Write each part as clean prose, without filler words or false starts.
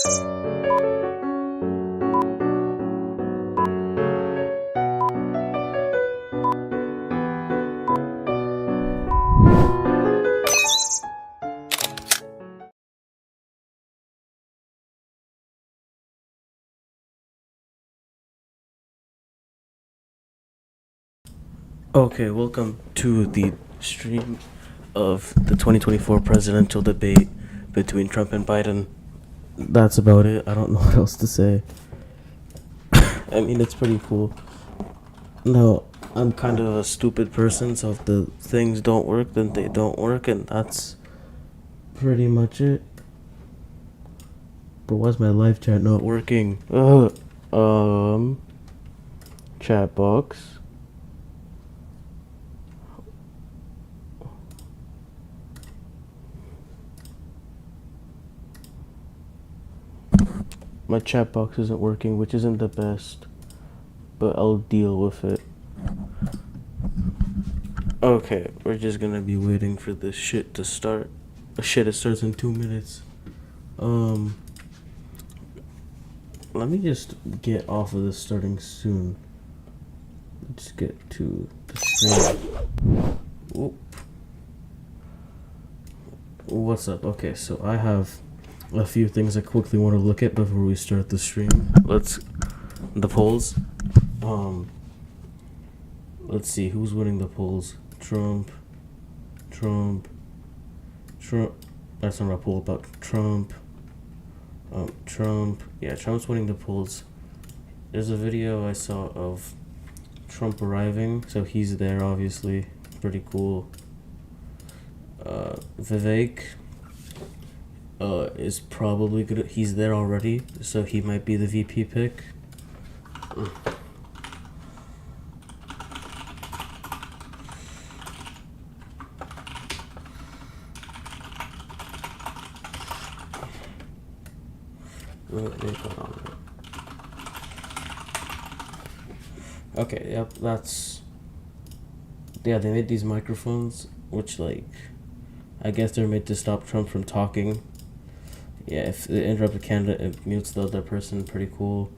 Okay, welcome to the stream of the 2024 presidential debate between Trump and Biden. That's about it. I don't know what else to say. I mean, it's pretty cool. No, I'm kind of a stupid person, so if the things don't work, then they don't work, and that's pretty much it. But why's my live chat not working? Chat box. My chat box isn't working, which isn't the best, but I'll deal with it. Okay, we're just gonna be waiting for this shit to start. It starts in 2 minutes. Let me just get off of this starting soon. Let's get to the stream. Oop. What's up? Okay, so I have a few things I quickly want to look at before we start the stream. The polls. Let's see who's winning the polls. Trump. That's not a poll about Trump. Trump. Yeah, Trump's winning the polls. There's a video I saw of Trump arriving, so he's there obviously. Pretty cool. Vivek is probably good. He's there already, so he might be the VP pick. Okay, yep, they made these microphones, which, like, I guess they're made to stop Trump from talking. Yeah, if they interrupt a candidate, it mutes the other person. Pretty cool.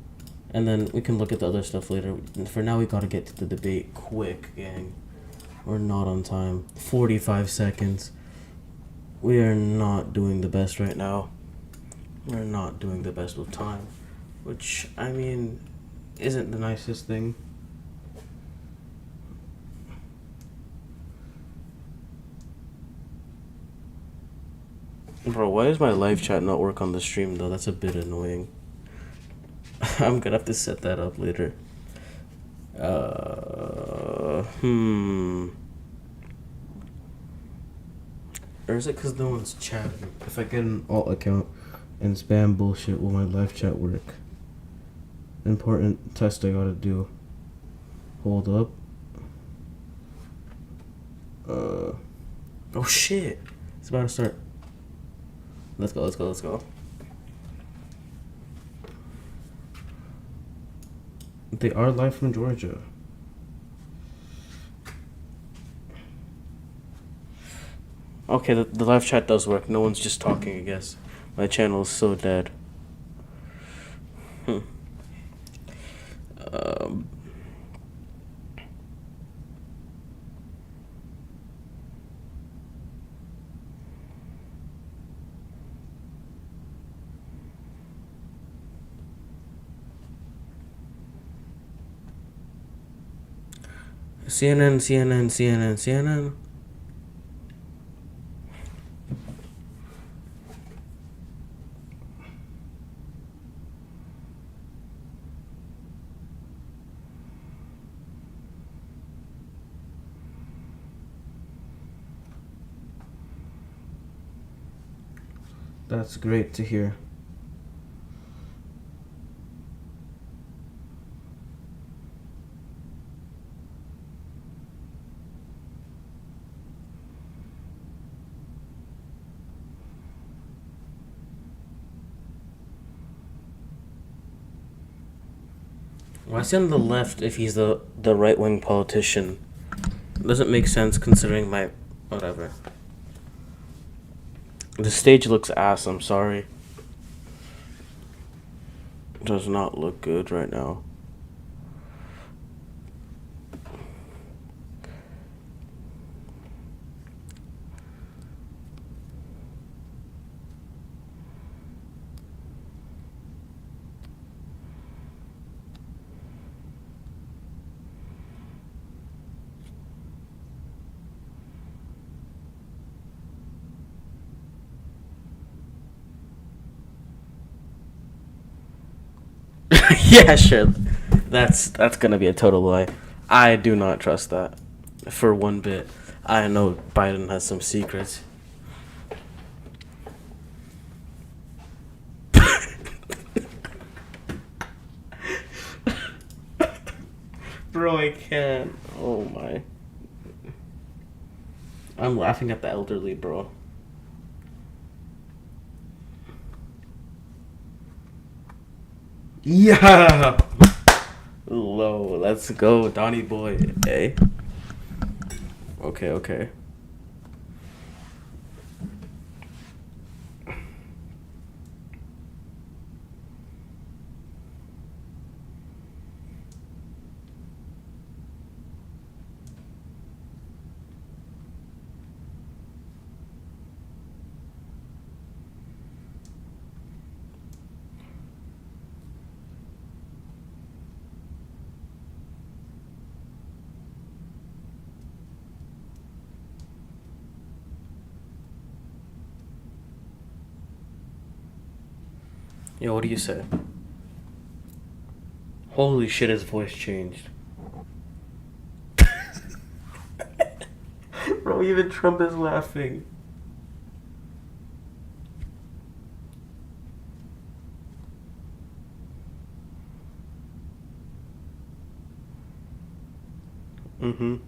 And then we can look at the other stuff later. For now, we gotta get to the debate quick, gang. We're not on time. 45 seconds. We are not doing the best right now. We're not doing the best with time. Which, I mean, isn't the nicest thing. Bro, why does my live chat not work on the stream, though? That's a bit annoying. I'm gonna have to set that up later. Or is it because no one's chatting? If I get an alt account and spam bullshit, will my live chat work? Important test I gotta do. Hold up. Oh shit! It's about to start. Let's go. They are live from Georgia. Okay, the live chat does work. No one's just talking, I guess. My channel is so dead. CNN. That's great to hear. Why is he on the left if he's the right-wing politician? Doesn't make sense considering my... whatever. The stage looks ass, I'm sorry. does not look good right now. Yeah, sure. That's gonna be a total lie. I do not trust that for one bit. I know Biden has some secrets. Bro, I can't. Oh my. I'm laughing at the elderly, bro. Yeah. Low. Let's go, Donnie boy. Hey. Okay. Yo, what do you say? Holy shit, his voice changed. Bro, even Trump is laughing. Mm-hmm.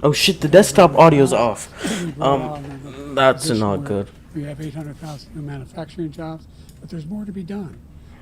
Oh shit, the desktop audio's off. That's not good. We have 800,000 new manufacturing jobs, but there's more to be done.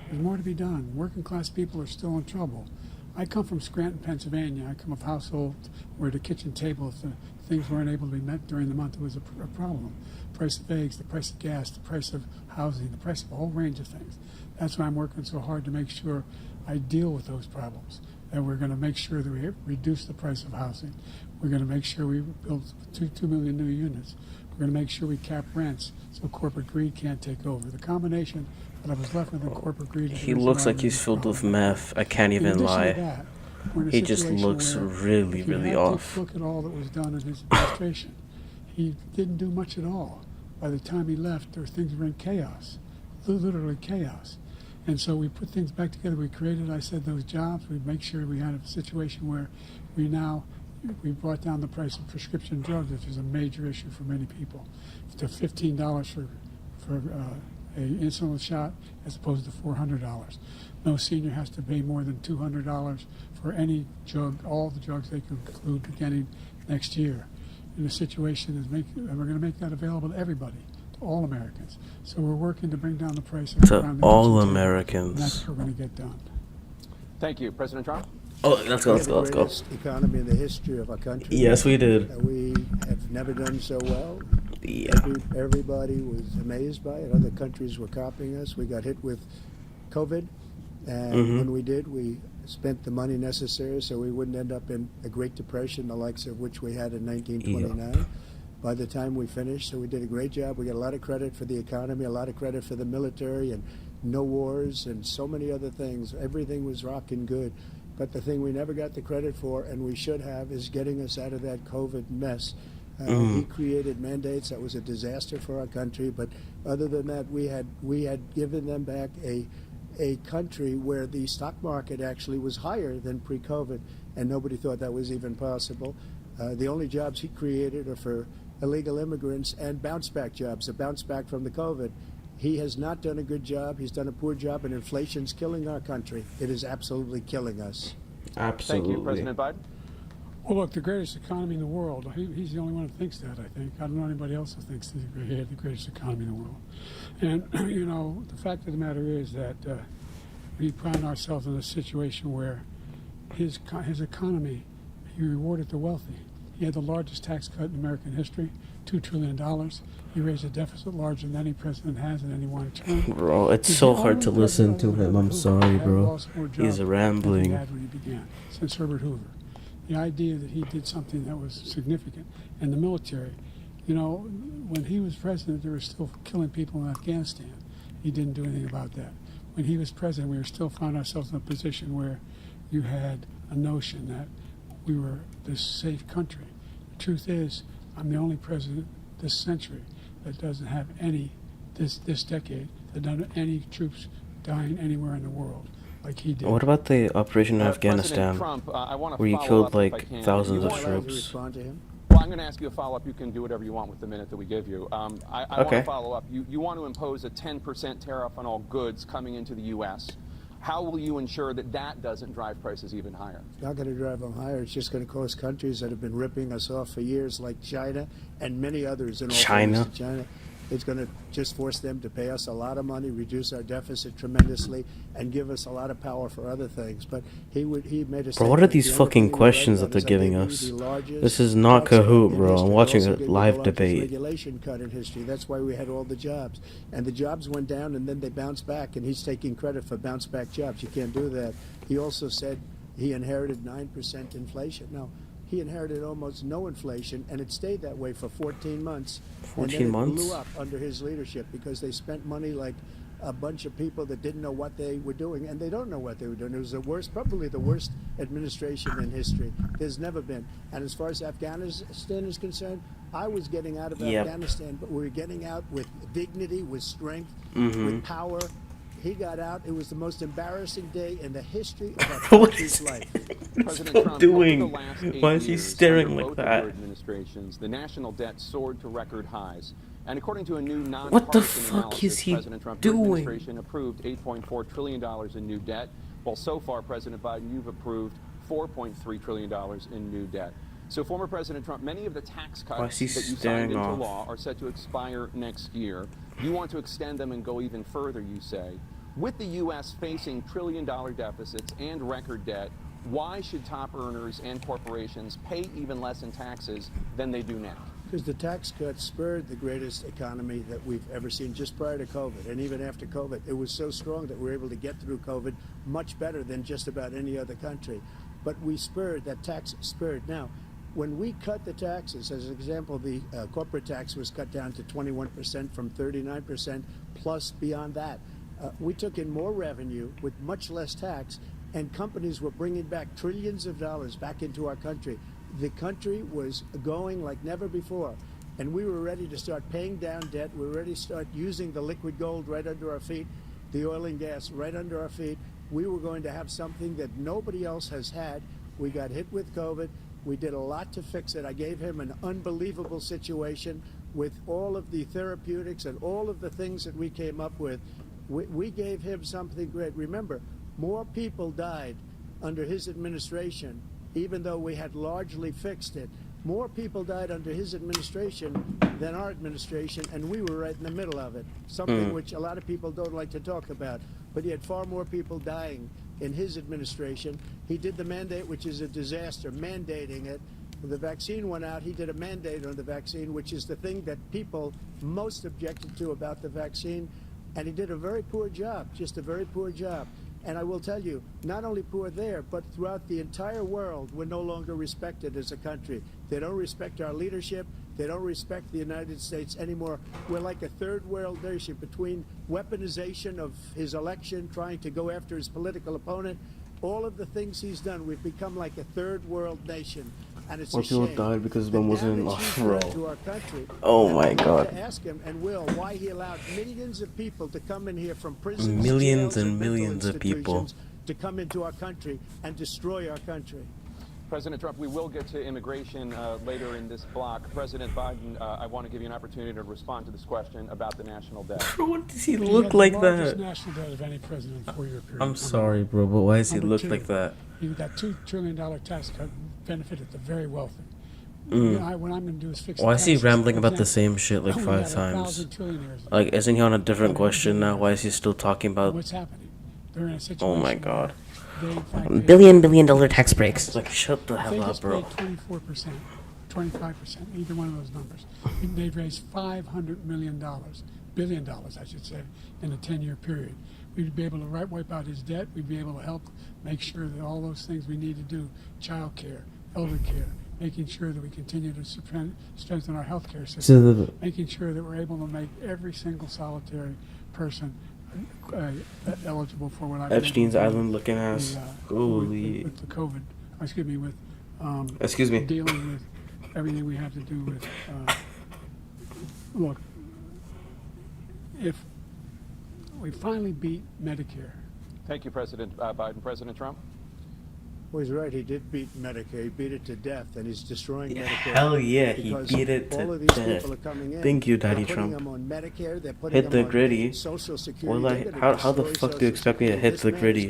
There's more to be done. Working class people are still in trouble. I come from Scranton, Pennsylvania. I come of households where the kitchen table, if the things weren't able to be met during the month, it was a problem. The price of eggs, the price of gas, the price of housing, the price of a whole range of things. That's why I'm working so hard to make sure I deal with those problems. And we're going to make sure that we reduce the price of housing. We're going to make sure we build 2 million new units. We're going to make sure we cap rents so corporate greed can't take over. The combination that I was left with in corporate greed. He looks like he's filled with meth. I can't even lie. He just looks really off. Look at all that was done in his administration. He didn't do much at all. By the time he left, things were in chaos, literally chaos. And so we put things back together. We created, I said, those jobs. We make sure we had a situation where we brought down the price of prescription drugs, which is a major issue for many people, to $15 for an insulin shot as opposed to $400. No senior has to pay more than $200 for any drug, all the drugs they can include beginning next year. And the situation is we're going to make that available to everybody, to all Americans. So we're working to bring down the price of to all Americans. And that's what we're going to get done. Thank you, President Trump. Oh, let's go. The greatest economy in the history of our country. Yes, we did. We have never done so well. Yeah. Everybody was amazed by it. Other countries were copying us. We got hit with COVID, and when we did, we spent the money necessary so we wouldn't end up in a Great Depression, the likes of which we had in 1929. Yeah. By the time we finished, so we did a great job. We got a lot of credit for the economy, a lot of credit for the military, and no wars, and so many other things. Everything was rocking good. But the thing we never got the credit for, and we should have, is getting us out of that COVID mess. He created mandates that was a disaster for our country. But other than that, we had given them back a country where the stock market actually was higher than pre-COVID, and nobody thought that was even possible. The only jobs he created are for illegal immigrants and bounce-back jobs, a bounce-back from the COVID. He has not done a good job. He's done a poor job, and inflation's killing our country. It is absolutely killing us. Absolutely. Thank you, President Biden. Well, look, the greatest economy in the world, he's the only one who thinks that, I think. I don't know anybody else who thinks he had the greatest economy in the world. And, you know, the fact of the matter is that we find ourselves in a situation where his economy, he rewarded the wealthy. He had the largest tax cut in American history, $2 trillion. He raised a deficit larger than any president has in any one term. Bro, it's He's so the hard only to listen president to other than him. I'm Herbert sorry, Hoover that bro. lost more He's jobs than he rambling. had when he began, since Herbert Hoover. The idea that he did something that was significant. And the military, you know, when he was president, they were still killing people in Afghanistan. He didn't do anything about that. When he was president, we were still found ourselves in a position where you had a notion that we were this safe country. The truth is, I'm the only president this century that doesn't have any, this decade, that doesn't have any troops dying anywhere in the world like he did. What about the operation in President Afghanistan, Trump, I want to where you follow killed up if I like can. thousands You of want- Allowed to troops? respond to him? Well, I'm going to ask you a follow-up. You can do whatever you want with the minute that we give you. I want Okay. to follow up. You want to impose a 10% tariff on all goods coming into the U.S. How will you ensure that that doesn't drive prices even higher? It's not going to drive them higher. It's just going to cost countries that have been ripping us off for years, like China and many others in all China? fairness to China. It's going to just force them to pay us a lot of money, reduce our deficit tremendously, and give us a lot of power for other things. But he made a Bro, what are statement. these The only fucking thing he questions read that about they're is, I giving gave you us? the largest This is not tax cut Kahoot, in bro. I'm history. watching Also a gave you the live largest debate. regulation cut in history. That's why we had all the jobs. And the jobs went down, and then they bounced back, and he's taking credit for bounce back jobs. You can't do that. He also said he inherited 9% inflation. No, he inherited almost no inflation, and it stayed that way for 14 months. 14 and then months? It blew up under his leadership because they spent money like a bunch of people that didn't know what they were doing, and they don't know what they were doing. It was the worst, probably the worst administration in history. There's never been. And as far as Afghanistan is concerned, I was getting out of Yep. Afghanistan, but we were getting out with dignity, with strength, Mm-hmm. with power. He got out. It was the most embarrassing day in the history of our What country's is life. President Trump, doing? over the last 8 Why is he years, staring under like both that? of your administrations, the national debt soared to record highs. And according to a new What the nonpartisan fuck analysis, is he President Trump, your doing? administration approved $8.4 trillion in new debt, while so far, President Biden, you've approved $4.3 trillion in new debt. So, former President Trump, many of the tax Why cuts is he that you staring signed into off? law are set to expire next year. You want to extend them and go even further, you say. With the U.S. facing trillion-dollar deficits and record debt, why should top earners and corporations pay even less in taxes than they do now? Because the tax cuts spurred the greatest economy that we've ever seen just prior to COVID. And even after COVID, it was so strong that we were able to get through COVID much better than just about any other country. But we spurred, that tax spurred. Now, when we cut the taxes, as an example, the corporate tax was cut down to 21% from 39%, plus beyond that. We took in more revenue with much less tax, and companies were bringing back trillions of dollars back into our country. The country was going like never before, and we were ready to start paying down debt. We were ready to start using the liquid gold right under our feet, the oil and gas right under our feet. We were going to have something that nobody else has had. We got hit with COVID. We did a lot to fix it. I gave him an unbelievable situation with all of the therapeutics and all of the things that we came up with. We gave him something great. Remember, more people died under his administration, even though we had largely fixed it. More people died under his administration than our administration, and we were right in the middle of it, something which a lot of people don't like to talk about. But he had far more people dying in his administration. He did the mandate, which is a disaster, mandating it. When the vaccine went out, he did a mandate on the vaccine, which is the thing that people most objected to about the vaccine. And he did a very poor job, just a very poor job. And I will tell you, not only poor there, but throughout the entire world, we're no longer respected as a country. They don't respect our leadership. They don't respect the United States anymore. We're like a third world nation between weaponization of his election, trying to go after his political opponent, all of the things he's done. We've become like a third world nation. And it's More a people shame. died because his The mom wasn't in damage law, he's bro. done to our country. Oh And my I want God. to ask him and will why he allowed millions of people to come in here from prisons, Millions jails, and mental millions of people. institutions to come into our country and destroy our country. President Trump, we will get to immigration later in this block. President Biden, I want to give you an opportunity to respond to this question about the national debt. Bro, what does he He look had like the largest that? national debt of any president in a 4-year period. I'm sorry, bro, but why does he Number look two, like that? That $2 trillion tax cut benefited the very wealthy. You know, what I'm going to do is fix Why the is he taxes. rambling For about the example, same shit like we 5 had times? 1,000 trillionaires. Like, isn't he on a different question now? Why is he still talking about? What's happening? They're in a situation Oh my God. where they, in fact, $1 billion tax breaks. Like, shut the they hell up, just bro. paid 24%. 25%, either one of those numbers. They've raised $500 million, billion dollars, I should say, in a 10-year period. We'd be able to wipe out his debt. We'd be able to help make sure that all those things we need to do, child care, elder care, making sure that we continue to strengthen our healthcare system, making sure that we're able to make every single solitary person eligible for what I Epstein's Island looking ass. Holy. With the COVID, excuse me, with dealing with everything we have to do with. Look, if we finally beat Medicare. Thank you, President Biden. President Trump? Well, he's right. He did beat Medicare. He beat it to death, and he's destroying Medicare. Hell yeah, he beat it all to of these death. People are coming in. Thank you, Daddy They're Trump. putting them on Medicare. They're putting Hit the them on gritty. Social Security. Well, how the fuck do you expect me to hit the gritty?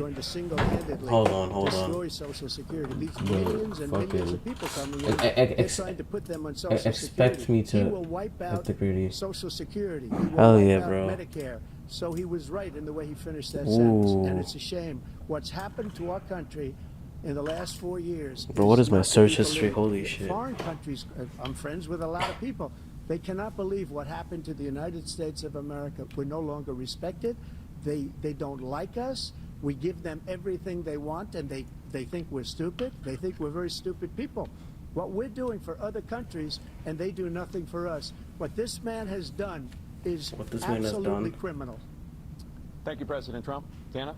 Hold on. Destroy Social Security. These millions and millions of people coming in. They're trying to put them on Social Security. Expect me to He will wipe out hit the gritty. Social Security. He will Hell wipe yeah, out bro. Medicare. So he was right in the way he finished that sentence, and it's a shame. What's happened to our country in the last 4 years. Bro, what is my not to search be history? believed. Holy shit. Foreign countries, I'm friends with a lot of people. They cannot believe what happened to the United States of America. We're no longer respected. They don't like us. We give them everything they want, and they think we're stupid. They think we're very stupid people. What we're doing for other countries, and they do nothing for us. What this man has done is absolutely criminal. Thank you, President Trump. Dana?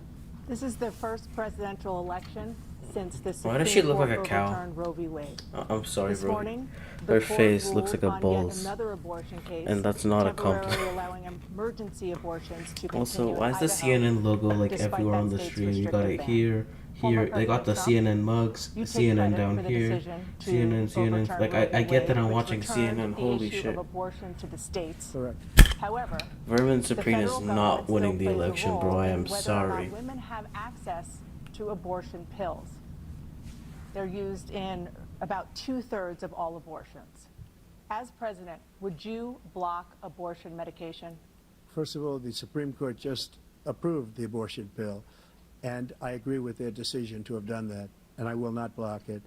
This is the first presidential election since the Why does she Supreme look like Court a cow? overturned Roe v. Wade. I'm sorry, This bro. morning, Her the court face looks like a ruled on yet bull's. another abortion case, And that's not a temporarily compliment. allowing emergency abortions to Also, continue why in is the Idaho, CNN logo like despite everywhere on that the state's street? You got restrictive it ban. here. Former They got the President CNN mugs, You take CNN credit down for the here, decision to CNN. overturn Like, Roe v. I get that I'm Wade, watching which returned CNN. the Holy issue shit. of abortion to the states. Correct. However, Vermin the Supreme is federal not government winning still the plays a election, bro. role I in am whether or sorry. not women have access to abortion pills. They're used in about 2/3 of all abortions. As president, would you block abortion medication? First of all, the Supreme Court just approved the abortion bill, and I agree with their decision to have done that, and I will not block it.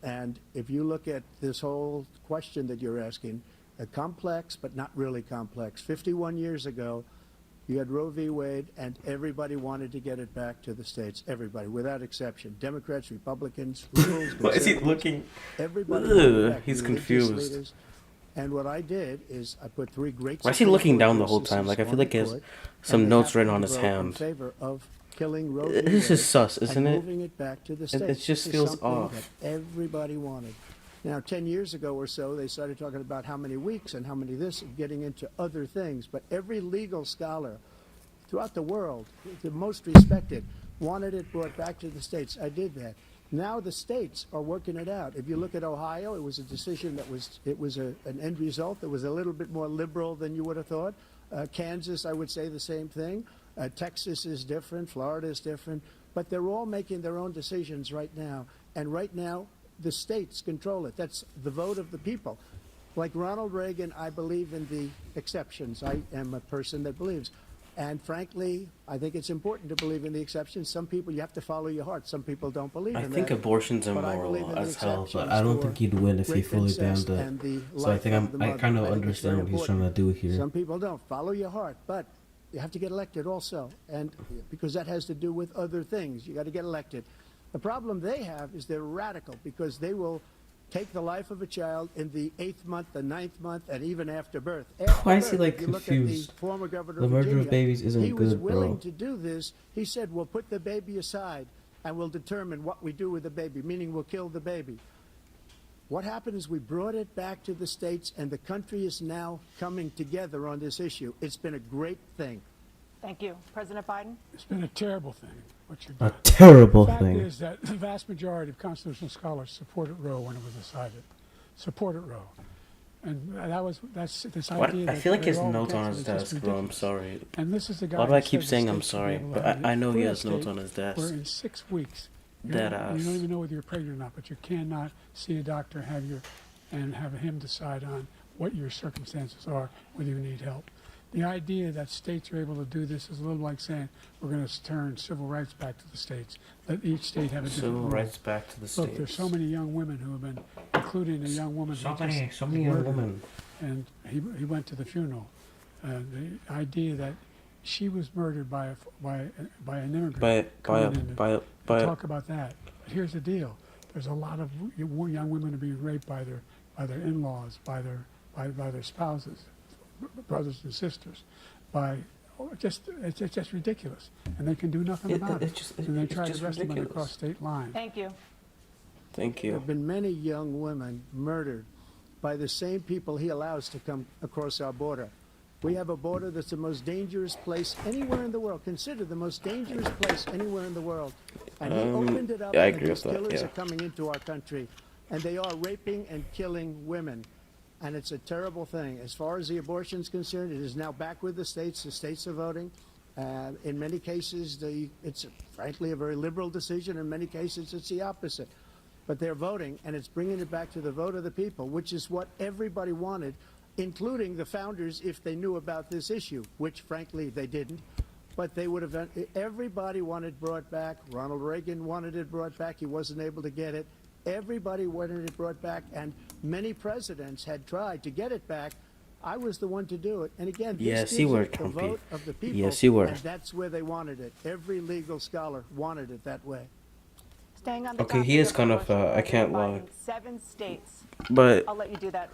And if you look at this whole question that you're asking, complex but not really complex. 51 years ago, you had Roe v. Wade, and everybody wanted to get it back to the states. Everybody, without exception. Democrats, Republicans, liberals, Why is he conservatives, looking? everybody wanted it back. He's Religious confused. leaders. And what I did is I put 3 great. Why is he Supreme looking Court down the whole justices time? Like, I feel on like the he has court, some and they notes written happened on to his vote in hand. favor of killing Roe v. This is Wade sus, isn't and it? moving it back to the It states. just This is feels something off. that everybody wanted. Now, 10 years ago or so, they started talking about how many weeks and how many this, and getting into other things. But every legal scholar throughout the world, the most respected, wanted it brought back to the states. I did that. Now the states are working it out. If you look at Ohio, it was a decision that was an end result that was a little bit more liberal than you would have thought. Kansas, I would say the same thing. Texas is different. Florida is different. But they're all making their own decisions right now. And right now, the states control it. That's the vote of the people. Like Ronald Reagan, I believe in the exceptions. I am a person that believes. And frankly, I think it's important to believe in the exceptions. Some people, you have to follow your heart. Some people don't believe in that. I think abortion's But I believe immoral in the as hell, but exceptions I don't for think he'd win if he rape, fully incest, banned and the it. So I life think of the I mother. kind of I think it's very understand what he's trying to important. do here. Some people don't. Follow your heart. But you have to get elected also. And because that has to do with other things. You got to get elected. The problem they have is they're radical because they will take the life of a child in the 8th month, the 9th month, and even after birth. Why is he, like, If you look at confused? the former governor The of murder of Virginia, babies isn't he was good, willing bro. to do this. He said, we'll put the baby aside and we'll determine what we do with the baby, meaning we'll kill the baby. What happened is we brought it back to the states, and the country is now coming together on this issue. It's been a great thing. Thank you. President Biden? It's been a terrible thing, what you've A done. terrible The fact thing. is that the vast majority of constitutional scholars supported Roe when it was decided. Supported Roe. And that's this What? idea I that feel like they're his all notes on against his it is just desk, bro. I'm ridiculous. sorry. And this is the guy Why do I who keep said the saying I'm states should be sorry? able to But have it. I know he We're a has notes state on his desk. Where in 6 weeks, Dead you ass. don't even know whether you're pregnant or not, but you cannot see a doctor and have him decide on what your circumstances are, whether you need help. The idea that states are able to do this is a little like saying we're going to turn civil rights back to the states. Let each state have a different Civil rule. rights back to the states. Look, there's so many young women who have been, including a young woman So who just many young murdered, women. and he went to the funeral. The idea that she was murdered by an immigrant. Talk about that. But here's the deal: there's a lot of young women are being raped by their in-laws, by their spouses, brothers and sisters, it's just ridiculous, and they can do nothing about it. And they try to arrest them across state lines. Thank you. Thank you. There have been many young women murdered by the same people he allows to come across our border. We have a border that's the most dangerous place anywhere in the world, considered the most dangerous place anywhere in the world. And he opened it up, yeah, I and agree these with that, killers yeah. are coming into our country, and they are raping and killing women. And it's a terrible thing. As far as the abortion is concerned, it is now back with the states. The states are voting. In many cases, it's frankly a very liberal decision. In many cases, it's the opposite. But they're voting, and it's bringing it back to the vote of the people, which is what everybody wanted, including the founders, if they knew about this issue, which frankly they didn't. But they would have. Everybody wanted brought back. Ronald Reagan wanted it brought back. He wasn't able to get it. Everybody wanted it brought back, and many presidents had tried to get it back. I was the one to do it. And again, this gives it the vote of the people, Yes, you were. and that's where they wanted it. Every legal scholar wanted it that way. Staying on the Okay, topic he is of kind of, abortion, I can't President lie. Biden, 7 states, But I'll let you do that.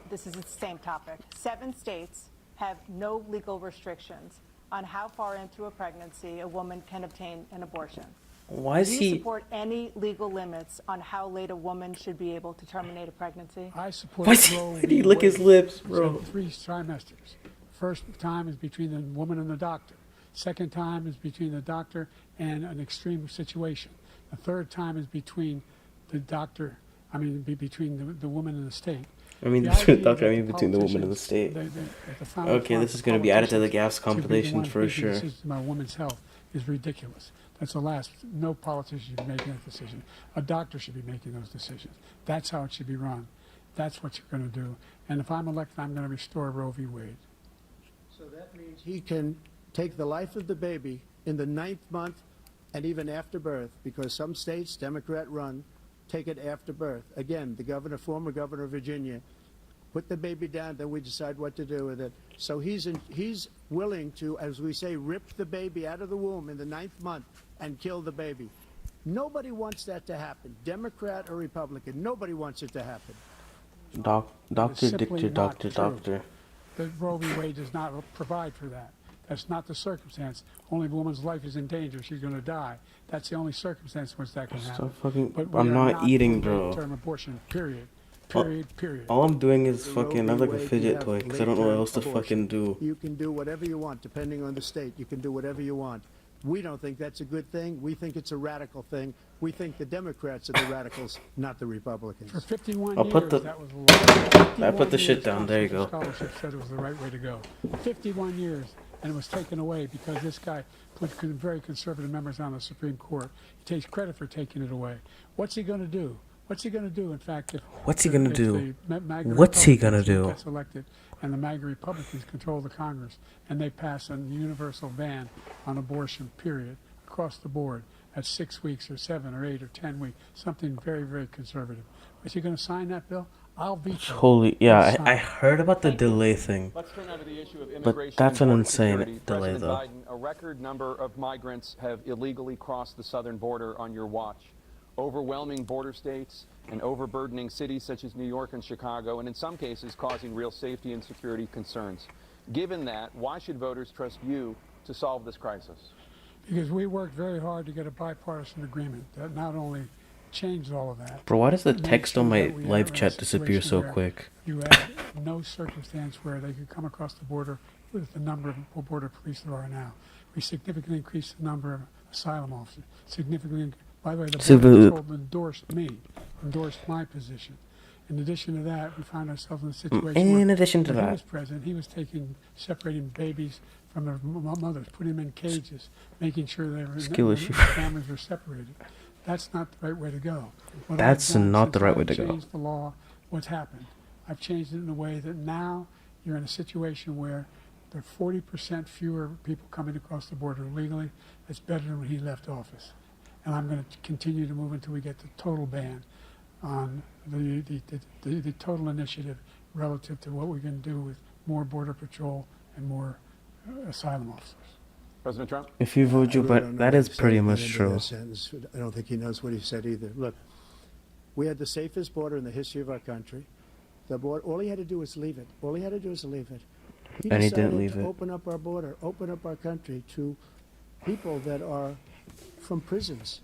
This is the same topic. 7 states have no legal restrictions on how far into a pregnancy a woman can obtain an abortion. why is Do you he? support any legal limits on how late a woman should be able to terminate a pregnancy? I support Why did he lick his lips, bro? 3 trimesters. First time is between the woman and the doctor. Second time is between the doctor and an extreme situation. The third time is between the doctor, between the woman and the state. I mean, The between idea the doctor, that I mean, between the woman and the politicians- state. that the founding Okay, this fathers, is gonna be added to the politicians gas should be the compilation ones for making sure. decisions about women's health is ridiculous. That's the last. No politician should be making that decision. A doctor should be making those decisions. That's how it should be run. That's what you're going to do. And if I'm elected, I'm going to restore Roe v. Wade. So that means he can take the life of the baby in the 9th month and even after birth, because some states, Democrat run, take it after birth. Again, the former governor of Virginia, put the baby down, then we decide what to do with it. So he's willing to, as we say, rip the baby out of the womb in the 9th month and kill the baby. Nobody wants that to happen, Democrat or Republican. Nobody wants it to happen. Doctor, simply Dictor, not Doctor, true. Doctor. The Roe v. Wade does not provide for that. That's not the circumstance. Only if a woman's life is in danger, she's going to die. That's the only circumstance in which that can happen. Stop fucking. But we I'm are not eating, for bro. late-term abortion, period. All I'm doing is The Roe fucking. v. I'm like a Wade, you fidget have toy because I don't know what late-term else to abortion. fucking do. You can do whatever you want, depending on the state. You can do whatever you want. We don't think that's a good thing. We think it's a radical thing. We think the Democrats are the radicals, not the Republicans. For 51 I'll years, put the- that was the law. I put the 51 shit years, down. There you go. Scholarship said it was the right way to go. 51 years, and it was taken away because this guy put very conservative members on the Supreme Court. He takes credit for taking it away. What's he going to do? What's he going to do, in fact, if What's he gonna if do? the MAGA What's he gonna Republicans do? gets elected and the MAGA Republicans control the Congress and they pass a universal ban on abortion, period, across the board at 6 weeks or 7 or 8 or 10 weeks, something very, very conservative. Is he going to sign that bill? I'll veto it. Holy, yeah, Let's sign I it. heard about the delay thing. Let's turn now to the issue of immigration. that's and an border insane security. delay, President though. Biden, a record number of migrants have illegally crossed the southern border on your watch. Overwhelming border states and overburdening cities such as New York and Chicago, and in some cases causing real safety and security concerns. Given that, why should voters trust you to solve this crisis? Because we worked very hard to get a bipartisan agreement that not only changed all of that. Bro, why does the made text sure on my that we live are in a chat disappear situation so where quick? You had no circumstance where they could come across the border with the number of border police there are now. We significantly increased the number of asylum officers. Significantly, by the way, the border patrol endorsed my position. In addition to that, we found ourselves in a situation In where addition to when he that. was president, he was separating babies from their mothers, putting them in cages, making sure Skill issue. families were separated. That's not the right way to go. What That's I've done not since the right way I've to go. changed the law, what's happened? I've changed it in a way that now you're in a situation where There are 40% fewer people coming across the border illegally. That's better than when he left office. And I'm going to continue to move until we get the total ban on the total initiative relative to what we can do with more border patrol and more asylum officers. President Trump? If you vote Joe really don't Biden, know that what is he pretty said at the much end of true. that sentence. I don't think he knows what he said either. Look, we had the safest border in the history of our country. The border, all he had to do was leave it. All he had to do was leave it. And he didn't decided leave to it. open up our border, open up our country to people that are from prisons,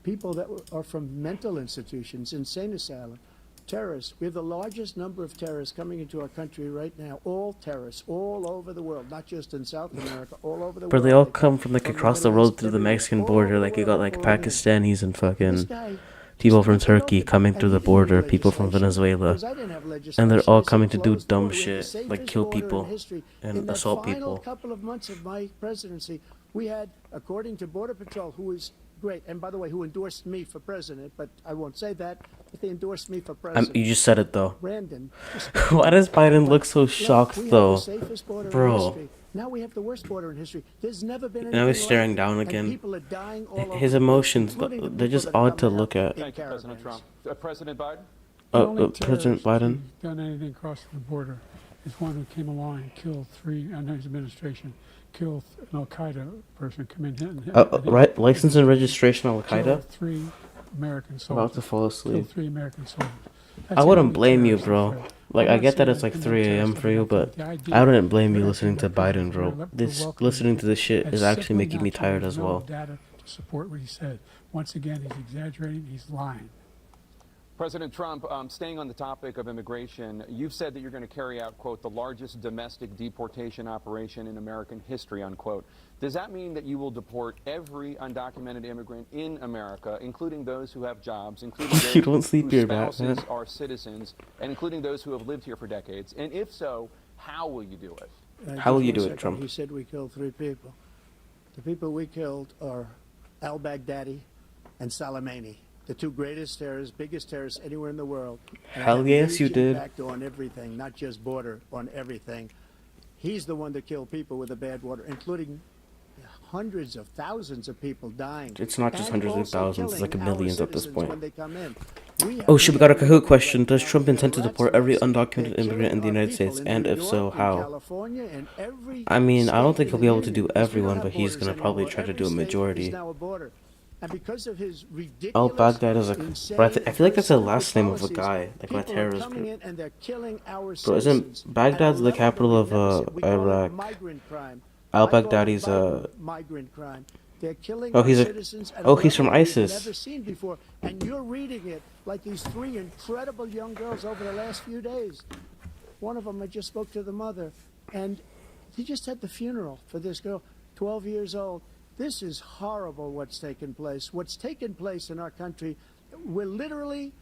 people that are from mental institutions, insane asylum, terrorists. We have the largest number of terrorists coming into our country right now. All terrorists, all over the world, not just in South America, all over the But world. they all come from like across the Middle road East, through the everywhere, Mexican all border. over Like the you got world like pouring in. Pakistanis and This fucking guy people just from left it Turkey open. coming And through he the didn't need border, people from legislation, Venezuela. because I didn't have And they're legislation. all I said, coming to do close the dumb border. We had the shit, like safest kill border in people history. and In the assault final people. couple of months of my presidency, we had, according to Border Patrol, who is great, and by the way, who endorsed me for president, but I won't say that, but they endorsed me for president. You just said it though. Brandon. Why does Biden look so Look, shocked we have though? the safest border in Bro. history. Now we have the worst border in history. There's never been anything Now he's staring like it. down And again. people are dying all over His the place, emotions, including the they're people just that are odd to coming look out at. in Thank you, President caravans. Trump. President Biden? The only President terrorist Biden. who's done anything crossing the border is one who came along and killed three, under his administration, killed an Al-Qaeda person, come in and Right, license and registration Al Qaeda. killed 3 American soldiers. About to fall Killed asleep. 3 American soldiers. That's I the wouldn't only blame you, terrorist bro. threat. Like I'm I not get that saying it's like condemn 3 a.m. terrorists for you, or but anything. The idea I wouldn't blame you that listening to actually Biden, bro. we're This welcoming listening to this shit and is actually simply making me not telling tired us as no well. data to support what he said. Once again, he's exaggerating. He's lying. President Trump, staying on the topic of immigration, you've said that you're going to carry out, quote, the largest domestic deportation operation in American history, unquote. Does that mean that you will deport every undocumented immigrant in America, including those who have jobs, including those You don't sleep whose here, spouses Batman. are citizens, and including those who have lived here for decades? And if so, how will you do it? How will Just you one do it, second. Trump? He said we killed 3 people. The people we killed are al-Baghdadi and Soleimani, the 2 greatest terrorists, biggest terrorists anywhere in the world. And Hell had a yes, you huge did. impact on everything, not just border, on everything. He's the one that killed people with the bad water, including hundreds of thousands of people dying. It's not just And hundreds of also thousands, it's like killing our millions at this citizens point. when they come in. Oh shit, we got a have Kahoot people question. right Does now Trump that intend to are deport every rats. undocumented They're immigrant in the killing our United States? people in And New if so, York, in how? California, and every I mean, I don't state think he'll in be the able to do union, because we don't everyone, have but he's borders gonna probably anymore. try to Every do a state majority. is now a border. And because of his ridiculous, Al-Baghdadi is like, insane, bro, I feel like that's the stupid last name of a policies, guy, like a people are terrorist coming group. in and they're killing our Bro, citizens isn't Baghdad's at a the level capital that of we've never seen. We call it Iraq? migrant crime. Al-Baghdadi's I call it migrant crime. They're killing Oh, our he's a- citizens at oh, a he's from level we've ISIS. never seen before. And you're reading it like these 3 incredible young girls over the last few days. One of them, I just spoke to the mother, and he just had the funeral for this girl, 12 years old. This is horrible what's taken place. What's taken place in our country, we're literally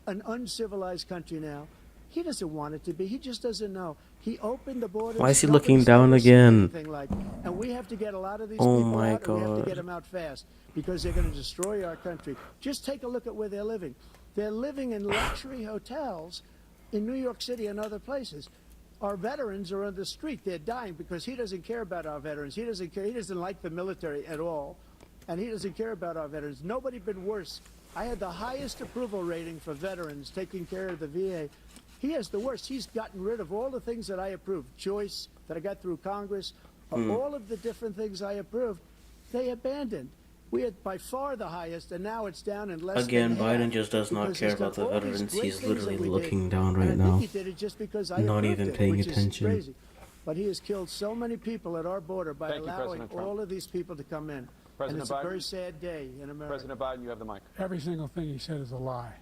an uncivilized country now. He doesn't want it to be. He just doesn't know. He opened the borders. Why is he Nobody's looking down ever seen again? anything like it. And we have to get a lot of these Oh people my out, and we have to God. get them out fast because they're going to destroy our country. Just take a look at where they're living. They're living in luxury hotels in New York City and other places. Our veterans are on the street. They're dying because he doesn't care about our veterans. He doesn't care. He doesn't like the military at all. And he doesn't care about our veterans. Nobody been worse. I had the highest approval rating for veterans taking care of the VA. He has the worst. He's gotten rid of all the things that I approved. Choice that I got through Congress, all of the different things I approved, they abandoned. We had by far the highest, and now it's down in less Again, than half Biden just does not because care he's about the done all these veterans. great He's things literally that we looking did. down And right I now. think he did it just because I Not approved even it, paying which is attention. crazy. But he has killed so many people at our border by Thank you, allowing President Trump. all of these people to come in. President And it's Biden? a very sad day in America. President Biden, you have the mic. Every single thing he said is a lie.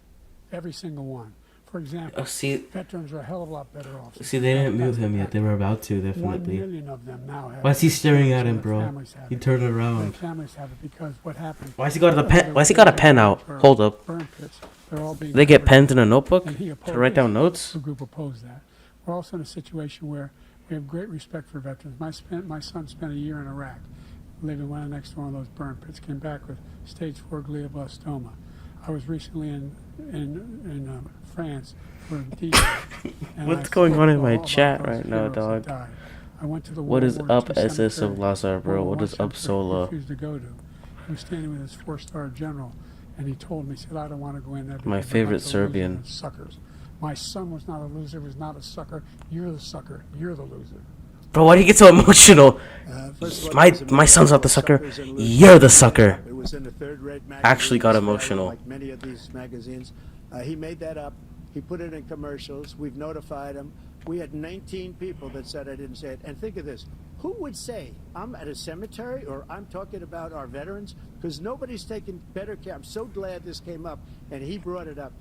Every single one. For example, See, veterans are a hell of a lot better off. they didn't mute him yet. They were about to, 1 definitely. million of them now have Why is he staring at so him, their bro? families have He it. turned Their around. families have it because what happened? Why has he got a pen? Why has he got a pen out? Hold up. Burn pits. They're all being They get covered. pens in a notebook And he to opposed write down this. notes? The group opposed that. We're also in a situation where we have great respect for veterans. My son spent a year in Iraq, living right next to one of those burn pits. Came back with stage 4 glioblastoma. I was recently in France for D. What's going on in my chat right now, dog? I went to the What World is War up, II SS of cemetery, Lazar, bro? World What War is I up, cemetery he Sola? refused to go to. He was standing with his 4-star general, and he told me, he said, I don't want to go in there because My they're a favorite bunch of losers Serbian. and suckers. My son was not a loser, was not a sucker. You're the sucker. You're the loser. Bro, why do you get so emotional? First of all, My there was a son's not the magazine sucker. called Suckers and Losers. You're the sucker. It was in the third-rate magazine. Actually got in Australia, emotional. like many of these magazines. He made that up. He put it in commercials. We've notified him. We had 19 people that said I didn't say it. And think of this. Who would say I'm at a cemetery or I'm talking about our veterans? Because nobody's taken better care. I'm so glad this came up, and he brought it up.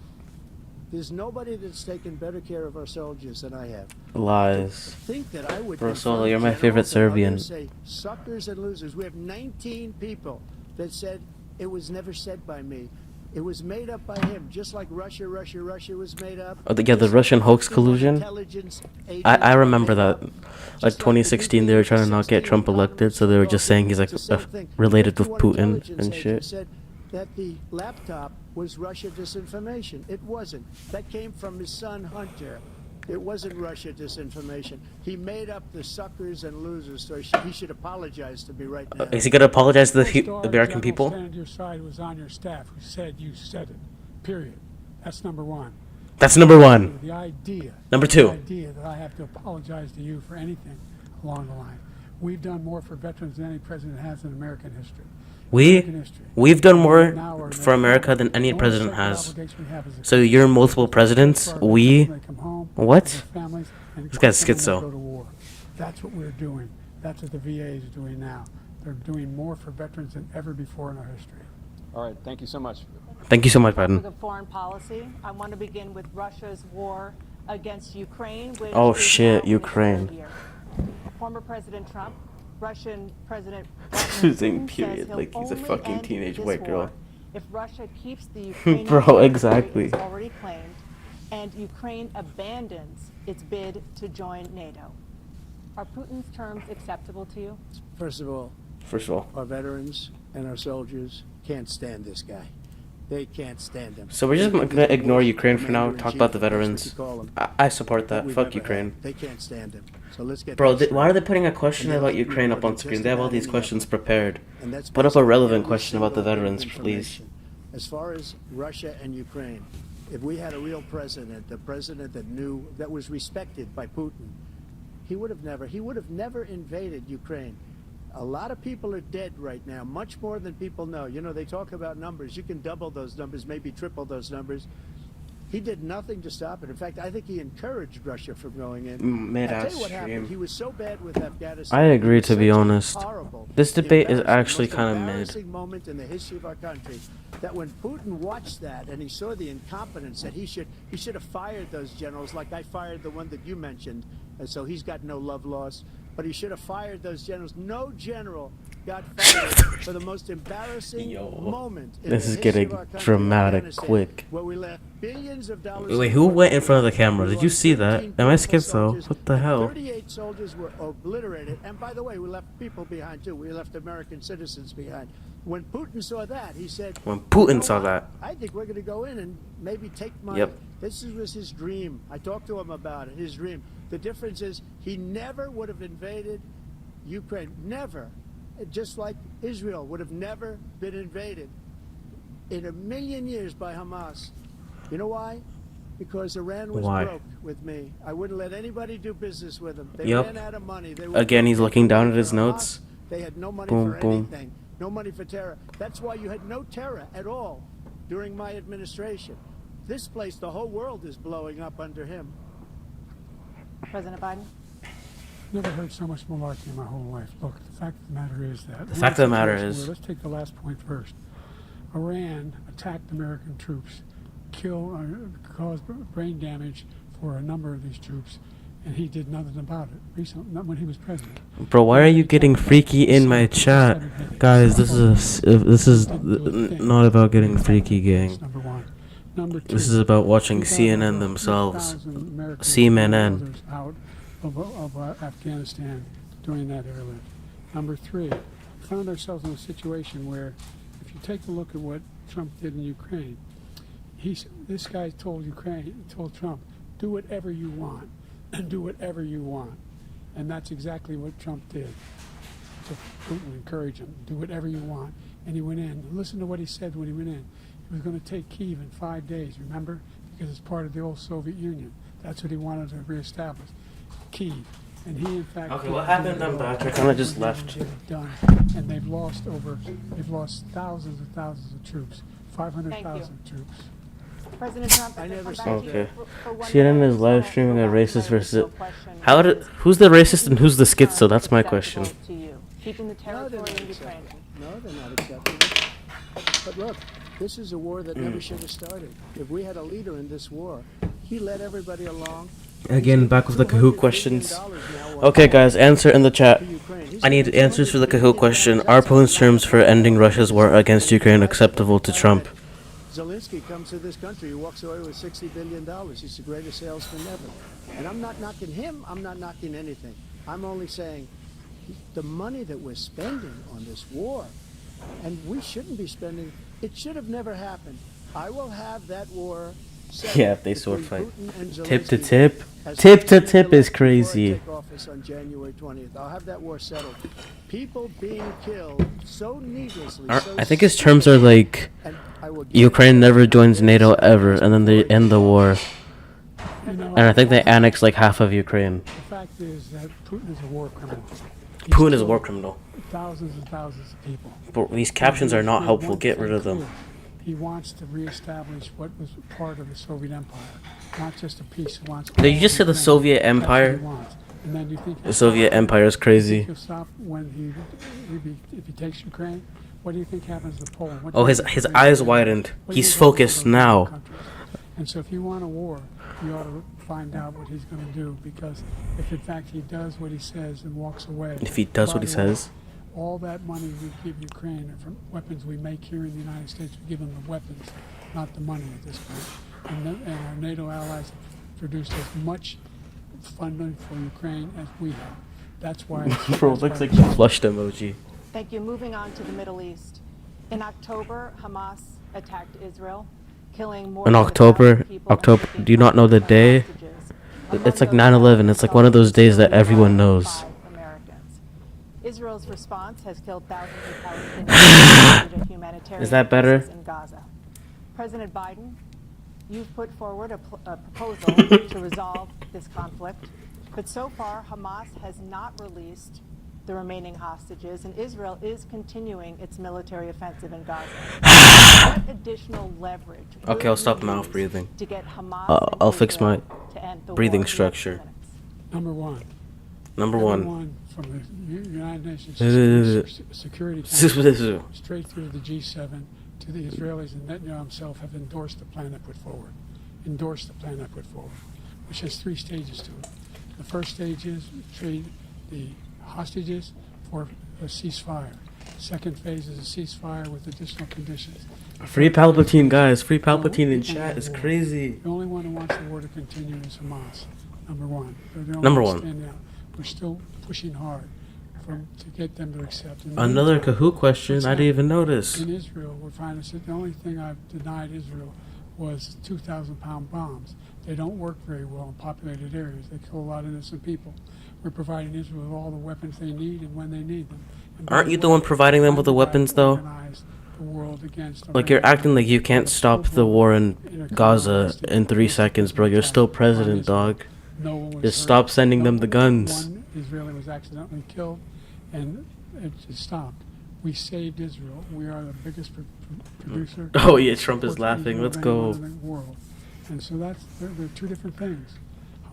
There's nobody that's taken better care of our soldiers than I have. Lies. Think that I would. Bro, Sola, confront you're my generals favorite and Serbian. others Say suckers and losers. We have 19 people that said it was never said by me. It was made up by him, just like Russia was made up. Oh, yeah, the Russian hoax collusion. I remember that. Like 2016, they were trying to not get Trump elected, so they were just saying he's like related with Putin and shit. Said that the laptop was Russia disinformation. It wasn't. That came from his son Hunter. It wasn't Russia disinformation. He made up the suckers and losers, so he should apologize to me right now. Is he gonna apologize to the Four-star American general people? standing at your side was on your staff who said you said it. Period. That's number one. That's number one. The idea. Number The two. idea that I have to apologize to you for anything along the line. We've done more for veterans than any president has in American history. We've done more for America than any president has. So you're multiple presidents. What? This guy's schizo. That's what we're doing. That's what the VA is doing now. They're doing more for veterans than ever before in our history. All right, thank you so much. Thank you so much, For Biden. the foreign policy, I want to begin with Russia's war against Ukraine, which Oh, is shit, now in its Ukraine. third year. Former President Trump, Russian President Saying Putin period says he'll like he's a only fucking end teenage this white girl. war if Russia keeps the Ukrainian Bro, territory exactly. it's already claimed, and Ukraine abandons its bid to join NATO. Are Putin's terms acceptable to you? First of all, our veterans and our soldiers can't stand this guy. They can't stand him. So we're just gonna ignore Ukraine for now. Talk about the veterans. I support that. Fuck Ukraine. They can't stand him. So let's get. Bro, why are they putting a question about Ukraine up on screen? They have all these questions prepared. Put up a relevant question about the veterans, please. As far as Russia and Ukraine, if we had a real president, a president that knew, that was respected by Putin, he would have never invaded Ukraine. A lot of people are dead right now, much more than people know. You know, they talk about numbers. You can double those numbers, maybe triple those numbers. He did nothing to stop it. In fact, I think he encouraged Russia from going in. Mid-ass I'll tell you what happened. stream. He was so bad with Afghanistan. I agree, to be Such a honest. horrible, This debate is embarrassing, actually most kind of mid. embarrassing moment in the history of our country. That when Putin watched that and he saw the incompetence, that he should have fired those generals, like I fired the one that you mentioned, and so he's got no love lost. But he should have fired those generals. No general got fired for the most embarrassing moment in This the is history getting of our country, dramatic Afghanistan, quick. where we left billions of dollars. Wait, who went in front of the camera? Did you see that? Am I schizo? What the hell? 38 soldiers were obliterated. And by the way, we left people behind too. We left American citizens behind. When Putin saw that, he said, When Putin "You know saw what? that. I think we're going to go in and maybe take my." Yep. This was his dream. I talked to him about it. His dream. The difference is he never would have invaded Ukraine. Never. Just like Israel would have never been invaded in a million years by Hamas. You know why? Because Iran was broke with me. I wouldn't let anybody do business with them. They ran out of money. They were Again, he's looking down at his Hamas, notes. They had no money Boom, for boom. anything. No money for terror. That's why you had no terror at all during my administration. This place, the whole world is blowing up under him. President Biden? Never heard so much malarkey in my whole life. Look, the fact of the matter is that. The fact of the matter is. Let's take the last point first. Iran attacked American troops, caused brain damage for a number of these troops, and he did nothing about it recently, not when he was president. Bro, why are you getting freaky in my chat? Guys, this is not about getting freaky, gang. Number one. Number two. This is about watching CNN themselves. CNN. Out of Afghanistan during that airlift. Number three, we found ourselves in a situation where, if you take a look at what Trump did in Ukraine, this guy told Trump, do whatever you want, and do whatever you want. And that's exactly what Trump did to Putin, encourage him, do whatever you want. And he went in. Listen to what he said when he went in. He was going to take Kyiv in 5 days, remember? Because it's part of the old Soviet Union. That's what he wanted to reestablish, Kyiv. And he, in fact... Okay, what happened? I'm back. I kind of just left. Done. And they've lost thousands and thousands of troops, 500,000 troops. President Trump, I never said Okay. for 1 CNN minute, is live Senate streaming a Representative racist versus... Bill question How did... Who's the racist and who's the schizo? That's my question. acceptable to you? Keeping the No, they're territory not in Ukraine. acceptable. No, they're not acceptable. But look, this is a war that never should have started. If we had a leader in this war, he led everybody along. Again, back with the Kahoot questions. Okay, guys, answer in the chat. I need answers for the Kahoot question. Are Putin's terms for ending Russia's war against Ukraine acceptable to Trump? Zelensky comes to this country, he walks away with $60 billion. He's the greatest salesman ever. And I'm not knocking him, I'm not knocking anything. I'm only saying the money that we're spending on this war, and we shouldn't be spending, it should have never happened. I will have that war settled Yeah, if they sword between fight. Putin and Tip to Zelensky tip. as Tip to president tip is before I crazy. take office on January 20th. I'll have that war settled. People being killed so needlessly. So I think his terms are like and I will give Ukraine never joins NATO ever, and then they end the war. You know, And I think they annex like half of Ukraine. the fact is that Putin is a war criminal. He's Putin is a killed war criminal. Thousands and thousands of people. But these captions are not helpful. Get rid of them. He wants to reestablish what was part of the Soviet Empire, not just a piece. He wants. Did you just say the Soviet That's what Empire? he wants. And then you think The Soviet Empire is you think crazy. he'll stop when if he takes Ukraine? What do you think happens to Poland? What do Oh, you his think his happens to eyes Ukraine? widened. What do you He's think happens to focused those other now. countries? And so if you want a war, you ought to find out what he's going to do, because if in fact he does what he says and walks away. If he does by what he the way, says. all that money we give Ukraine are from weapons we make here in the United States. We give them the weapons, not the money at this point. And our NATO allies have produced as much funding for Ukraine as we have. That's why. Bro, that's looks why- like a flushed emoji. Thank you. Moving on to the Middle East. In October, Hamas attacked Israel, killing more In than 1,000 people and taking do you not know the 1,000 day? hostages. It's like Among those 9/11. It's like one of those days that everyone knows. 5 Americans. Israel's response has killed thousands of Palestinians and humanitarian Is that better? crisis in Gaza. President Biden, you've put forward a proposal to resolve this conflict, but so far Hamas has not released the remaining hostages, and Israel is continuing its military offensive in Gaza. What additional leverage Okay, will I'll stop you mouth use breathing. to get Hamas and I'll fix Israel my to end the breathing Number war in structure. minutes? Number one. Number one. From the United Nations Security This Council straight through the G7 to the Israelis, and Netanyahu himself have endorsed the plan I put forward. Endorsed the plan I put forward, which has 3 stages to it. The first stage is trade the hostages for a ceasefire. Second phase is a ceasefire with additional conditions. Free Palpatine, guys. Free Palpatine in chat is crazy. The only one who wants the war to continue is Hamas. Number one. They're the only Number ones one. standing out. We're still pushing hard to get them to accept. In the Another meantime, Kahoot question. what's I didn't even happening notice. In Israel, we're finding that the only thing I've denied Israel was 2,000-pound bombs. They don't work very well in populated areas. They kill a lot of innocent people. We're providing Israel with all the weapons they need and when they need them. And by Aren't you the way, one providing them with the I'm weapons, the guy though? who organized the world against Like, you're Iran. acting like you can't stop the war in Gaza in 3 seconds, bro. You're still president, dog. No one was Just hurt. stop sending them No- the guns. One Israeli was accidentally killed, and it just stopped. We saved Israel. We are the biggest producer. Oh, yeah, Trump is supports laughing. Israel Let's of go. anyone in the world. And so they're 2 different things.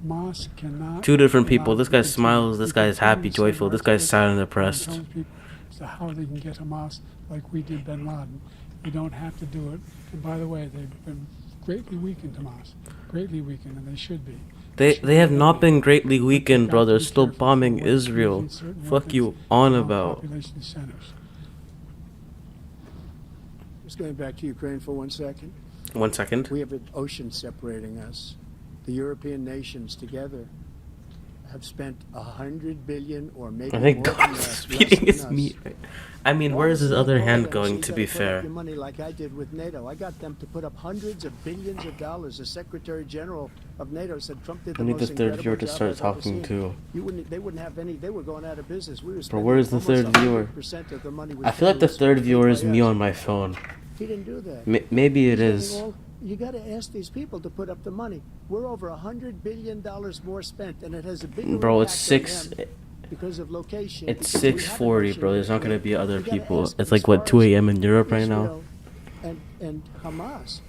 Hamas cannot. 2 different allow people. This to guy continue. smiles. This guy is Because happy, Putin joyful. said This guy is last sad and week, depressed. telling people as to how they can get Hamas like we did bin Laden. You don't have to do it. And by the way, they've been greatly weakened, Hamas. Greatly weakened, and they should be. They have not been greatly weakened, bro. They're still bombing Israel. Fuck you on about. Population centers. Just going back to Ukraine for 1 second. 1 second. We have an ocean separating us. The European nations together have spent $100 billion or maybe I think more than God that, is less feeding than his us. meat. Right? I mean, All where is this his other all hand of them, going? so you To gotta be put up fair, your money like I did with NATO. I got them to put up hundreds of billions of dollars. The Secretary General of NATO said Trump did I the need the most third incredible viewer to job start I've ever talking seen. too. They wouldn't have any. They were going out of business. We were Bro, spending where is the almost third viewer? 100% of the money we I feel like the was third paid viewer by is me us. on my phone. He didn't do that. Maybe it He's is. getting all- you got to ask these people to put up the money. We're over $100 billion more spent, and it has a bigger Bro, it's impact on 6. them because of location. It's because we have 6:40, emotion bro. There's not gonna with- be other we gotta people. ask them It's like as what, far 2 as a.m. in Europe right now. Israel and Hamas.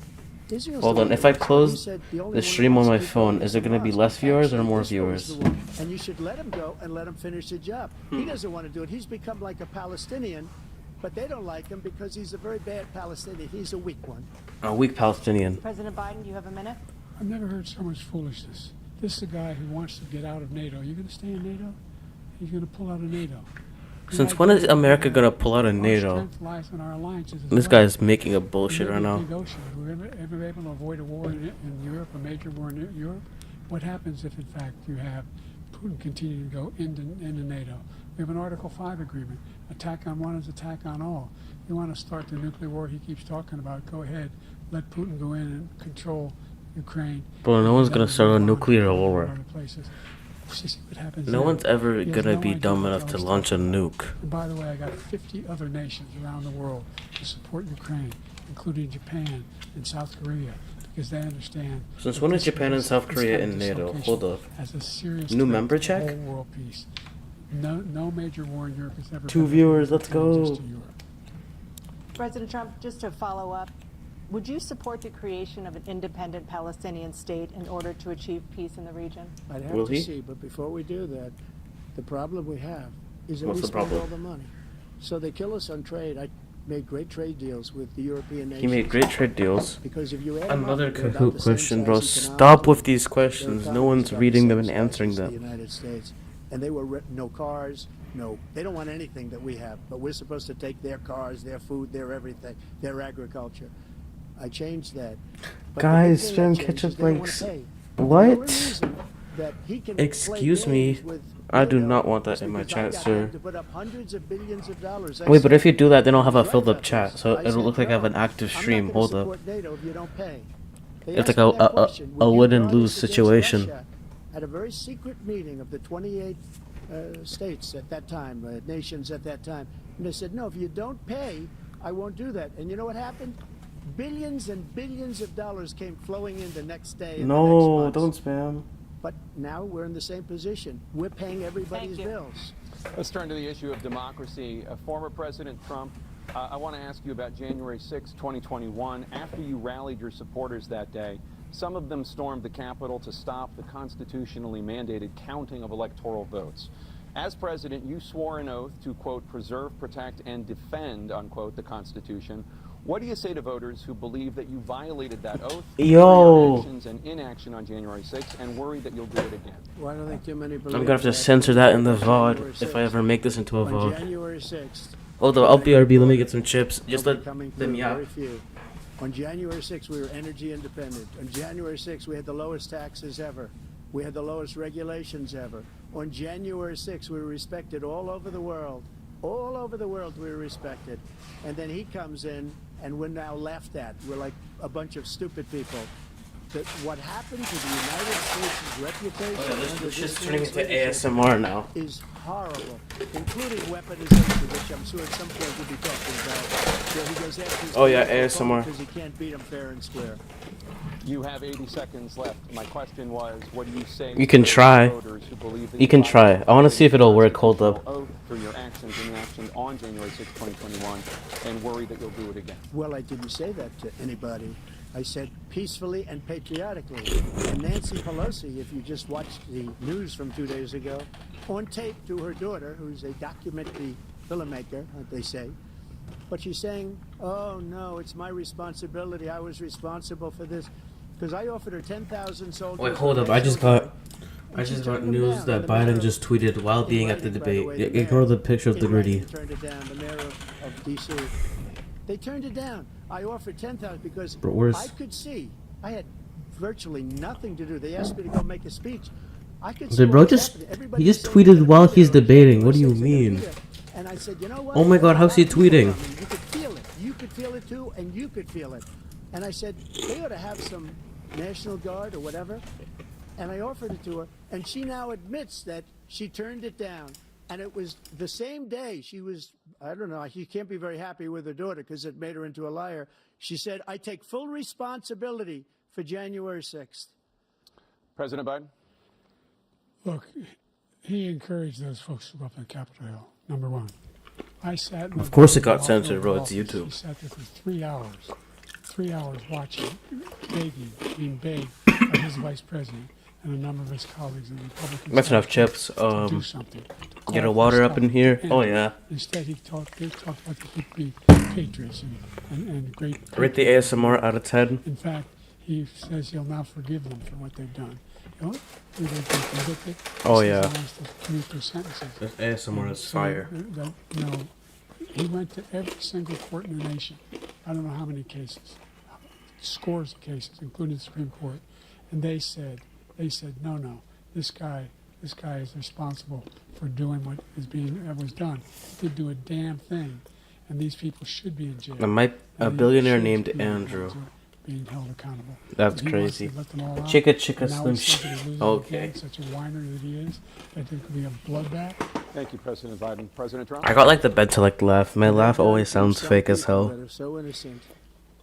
Israel's Hold the on, one if I that- close he said the only the one stream who on wants my to keep phone, going is there gonna be Hamas. less viewers or Actually, more Israel is viewers? the one, and you should let him go and let him finish the job. He doesn't want to do it. He's become like a Palestinian, but they don't like him because he's a very bad Palestinian. He's a weak one. A weak Palestinian. President Biden, you have a minute. I've never heard so much foolishness. This is a guy who wants to get out of NATO. You're going to stay in NATO? He's going to pull out of NATO. Since when is America gonna pull out of Our NATO? strength lies in our alliances as This well. guy's making a bullshit right now. We're ever able to avoid a war in Europe, a major war in Europe. What happens if, in fact, you have Putin continue to go into NATO? We have an Article 5 agreement. Attack on one is attack on all. You want to start the nuclear war he keeps talking about, go ahead. Let Putin go in and control Ukraine. Bro, no one's gonna start a Move on nuclear to war. other places. See what happens No there. one's ever He has gonna no be idea dumb what enough the to hell he's launch a talking about. nuke. And by the way, I got 50 other nations around the world to support Ukraine, including Japan and South Korea, because they understand. Since that when is this Japan and this- South this Korea kind in of NATO? dislocation Hold up. has a serious New threat member to the check? whole world peace. No major war in Europe has ever 2 been viewers, let's advantageous go. to Europe. President Trump, just to follow up, would you support the creation of an independent Palestinian state in order to achieve peace in the region? I'd have Will to he? see, but before we do that, the problem we have is that What's we the spend problem? all the money. So they kill us on trade. I made great trade deals with the European nations. He made great trade deals. Because if you add them Another up, they're about Kahoot the same question, size bro. economically. Stop with these Their questions. No economy's one's about reading the them same and answering size as them. The United States, and they were no cars, no. They don't want anything that we have, but we're supposed to take their cars, their food, their everything, their agriculture. I changed that. But the Guys, big thing I spam changed ketchup is they don't wanna links. pay. What? The only reason that he can play Excuse me. games with I do NATO not want that is in my because I chat, got sir. him to put up hundreds of billions of dollars. I Wait, but said, if you do that, then I'll have a "He's right filled up about chat, this." so I it'll said, look like I have "No, an active I'm not stream. gonna Hold up. support NATO if you don't pay." They It's asked like me that question, a "Would you win and guard lose us against situation. Russia?" At a very secret meeting of the 28 states at that time, nations at that time, and they said, "No, if you don't pay, I won't do that." And you know what happened? Billions and billions of dollars came flowing in the next day. And the No, next months. don't spam. But now we're in the same position. We're paying everybody's Thank you. bills. Let's turn to the issue of democracy. Former President Trump, I want to ask you about January 6, 2021. After you rallied your supporters that day, some of them stormed the Capitol to stop the constitutionally mandated counting of electoral votes. As president, you swore an oath to, quote, preserve, protect, and defend, unquote, the Constitution. What do you say to voters who believe that you violated that oath through your actions and inaction on January 6th and worry that you'll do it again? Well, I don't think too many believe I'm gonna have to that. censor that in the January VOD if I 6th. ever make this into a On VOD. January 6th. Hold on, I'll BRB. Let me get some chips. Just Nobody let coming them through, yap. very few. On January 6th, we were energy independent. On January 6th, we had the lowest taxes ever. We had the lowest regulations ever. On January 6th, we were respected all over the world. All over the world, we were respected. And then he comes in, and we're now laughed at. We're like a bunch of stupid people. That what happened to the United States' reputation Oh, yeah, under this shit's this turning man's into leadership ASMR now. is horrible, including weaponization, which I'm sure at some point we'll be talking about. Where he goes after his Oh, yeah, opponent ASMR. because he can't beat him fair and square. You have 80 seconds left. My question was, what do you say You can to try. voters who believe that You can try. violated I wanna see if it'll work. Hold the up. oath through your actions and inaction on January 6, 2021, and worry that you'll do it again? Well, I didn't say that to anybody. I said peacefully and patriotically. And Nancy Pelosi, if you just watched the news from 2 days ago, on tape to her daughter, who's a documentary filmmaker, they say, but she's saying, "Oh no, it's my responsibility. I was responsible for this." Because I offered her 10,000 soldiers. Wait, hold up. I just got news that Biden just tweeted while being at the debate. Ignore the picture of the gritty. Turned it down. The mayor of D.C. They turned it down. I offered 10,000 because But where's- I could see I had virtually nothing to do. They asked me to go make a speech. I could The see bro what's just happening. he Everybody's just saying you're tweeted gonna while be he's there. debating. What do I you said, "You're gonna be mean? there." And I said, you know what? Oh my God, how's he People tweeting? around me, you could feel it. You could feel it too, and you could feel it. And I said, they ought to have some National Guard or whatever. And I offered it to her, and she now admits that she turned it down. And it was the same day she was, I don't know, she can't be very happy with her daughter because it made her into a liar. She said, I take full responsibility for January 6th. President Biden? Look, he encouraged those folks to go up on Capitol Hill, number one. I sat in Of course it got the censored, bro. office. It's YouTube. He sat there for 3 hours watching, being begged by his vice president and a number of his colleagues in the Republican That's enough side chips. to do something. to Get call a for water up stop. in here. And Oh yeah. Instead, they talked about the people being patriots and great. Rate the patriots. ASMR out of 10. In fact, he says he'll now forgive them for what they've done. You know, they've been convicted. Oh, He says yeah. he wants to commute their sentences. This ASMR is So, fire. you know, he went to every single court in the nation. I don't know how many cases, scores of cases, including the Supreme Court, and they said, no, this guy is responsible for doing what was done. He didn't do a damn thing, and these people should be in jail. A And billionaire should named be Andrew. being held accountable. That's And he wants to crazy. let them all out. Chicka chicka And now slim he says that he shit. loses Okay. again, such a whiner that he is, that there could be a bloodbath. Thank you, President Biden. President Trump? I got like the Bentelect laugh. My laugh You've always done sounds some fake as people hell. That are so innocent.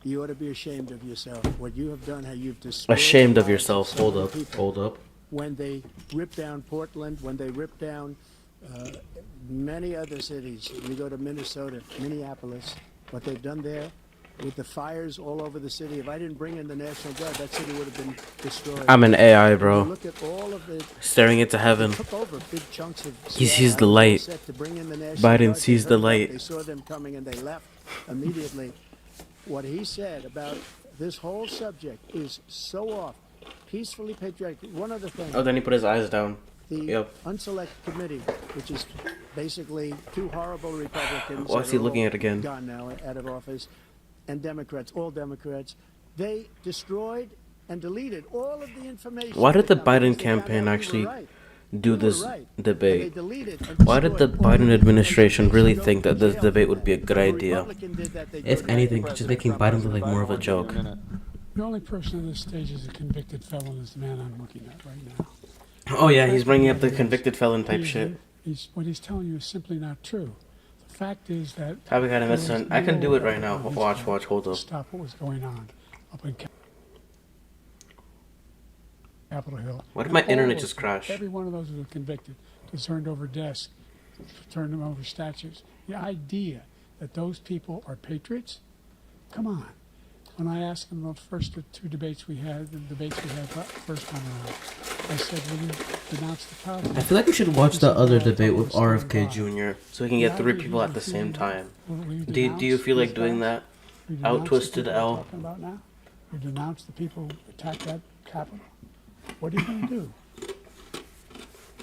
You ought to be ashamed of yourself. What you have done, how you've destroyed Ashamed the of lives yourself. so Hold many up. people. Hold up. When they ripped down Portland, when they ripped down many other cities. You go to Minnesota, Minneapolis, what they've done there with the fires all over the city. If I didn't bring in the National Guard, that city would have been destroyed. I'm an AI, You bro. look at all of the Staring into heaven. took over big chunks of He Seattle. sees the I was all light. set to bring in the National Biden Guard. They sees the heard light. that. They saw them coming and they left immediately. What he said about this whole subject is so off. Peacefully patriotic. One other thing. Oh, then he put his eyes down. The Yep. Unselect Committee, which is basically two horrible Republicans. Why is that he are looking all at it again? Gone now, out of office, and Democrats, all Democrats. They destroyed and deleted all of the information. Why did the that comes. Biden They found campaign out we were actually right. do We were this right. And they debate? deleted and Why did the destroyed all of Biden the administration really information. think that Go this to jail debate for would be a that. good If a idea? Republican did that, they'd If go to anything, jail. just making Biden look like more of a joke. The only person on this stage is a convicted felon is the man I'm looking at right now. Oh yeah, he's bringing up the convicted felon type shit. What he's telling you is simply not true. The fact is that How we got him there was listen? I can do no it right now. effort on his Watch, part watch, hold to up. stop what was going on up in Capitol Hill. Why did And my all internet those just people, crash? Every one of those was convicted, was turned over desks, turned them over statues. The idea that those people are patriots? Come on. When I asked them about the first two debates we had, first time around, I said, will you denounce the Taliban? I feel like we should watch the other debate with Stand RFK by. Jr. so we can get three people at the same time. Do you feel like doing that? Out twisted L. Talking about now? You denounce the people who attacked that Capitol? What are you going to do?